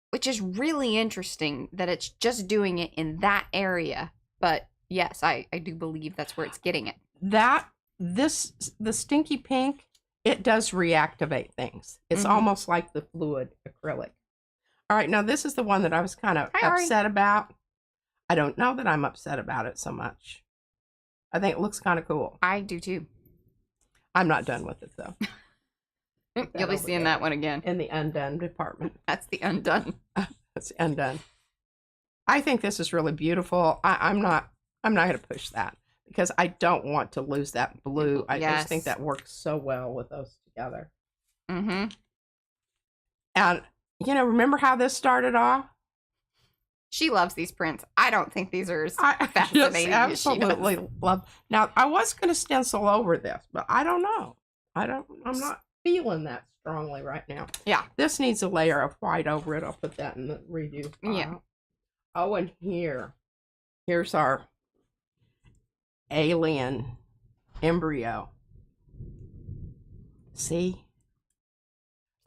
Which is really interesting that it's just doing it in that area. But yes, I do believe that's where it's getting it. The stinky pink, it does reactivate things. It's almost like the fluid acrylic. All right, now this is the one that I was kind of upset about. I don't know that I'm upset about it so much. I think it looks kind of cool. I do too. I'm not done with it though. You'll be seeing that one again. In the undone department. That's the undone. That's the undone. I think this is really beautiful. I'm not going to push that because I don't want to lose that blue. I just think that works so well with those together. And, you know, remember how this started off? She loves these prints. I don't think these are as fascinating as she does. Absolutely love. Now, I was going to stencil over this, but I don't know. I'm not feeling that strongly right now. Yeah. This needs a layer of white over it. I'll put that in the redo file. Yeah. Oh, and here's our alien embryo. See?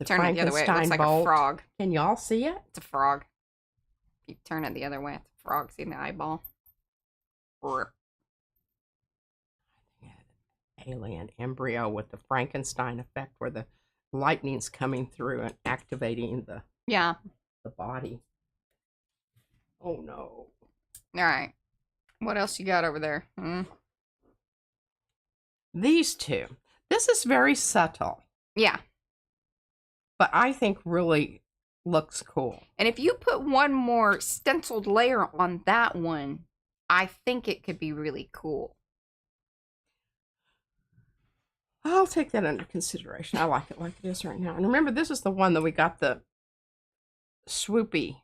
Turn it the other way. It looks like a frog. Can y'all see it? It's a frog. If you turn it the other way, it's a frog. See the eyeball? Alien embryo with the Frankenstein effect where the lightning's coming through and activating the body. Oh no. All right. What else you got over there? These two. This is very subtle. Yeah. But I think really looks cool. And if you put one more stenciled layer on that one, I think it could be really cool. I'll take that under consideration. I like it like it is right now. And remember, this is the one that we got the swoopy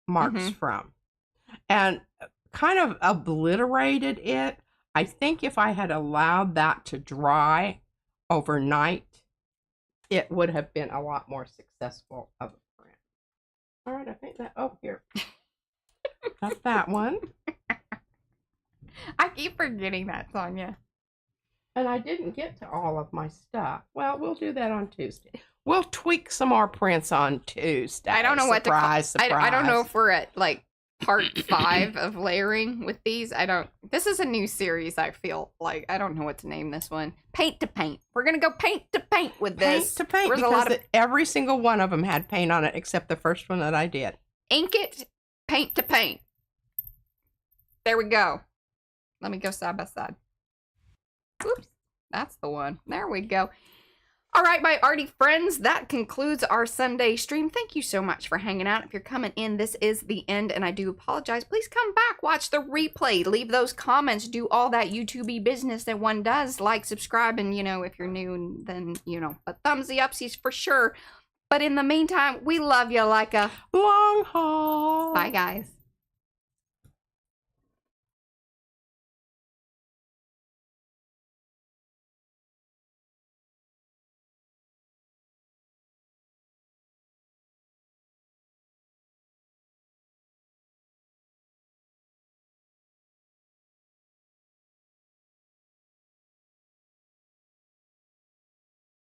marks from, and kind of obliterated it. I think if I had allowed that to dry overnight, it would have been a lot more successful of a print. All right, I think that, oh, here. Got that one. I keep forgetting that, Sonia. And I didn't get to all of my stuff. Well, we'll do that on Tuesday. We'll tweak some more prints on Tuesday. I don't know what to call. Surprise. I don't know if we're at like part 5 of layering with these. This is a new series. I feel like I don't know what to name this one. Paint to paint. We're gonna go paint to paint with this. Paint to paint. There's because a lot of every single one of them had paint on it except the first one that I did. ink it, paint to paint. There we go. Let me go side by side. Oops, that's the one. There we go. All right, my arty friends, that concludes our Sunday stream. Thank you so much for hanging out. If you're coming in, this is the end, and I do apologize. Please come back, watch the replay, leave those comments, do all that YouTube-y business that one does, like, subscribe, and, you know, if you're new, then, you know, a thumbsy-upsies for sure. But in the meantime, we love you like a long haul. Bye, guys.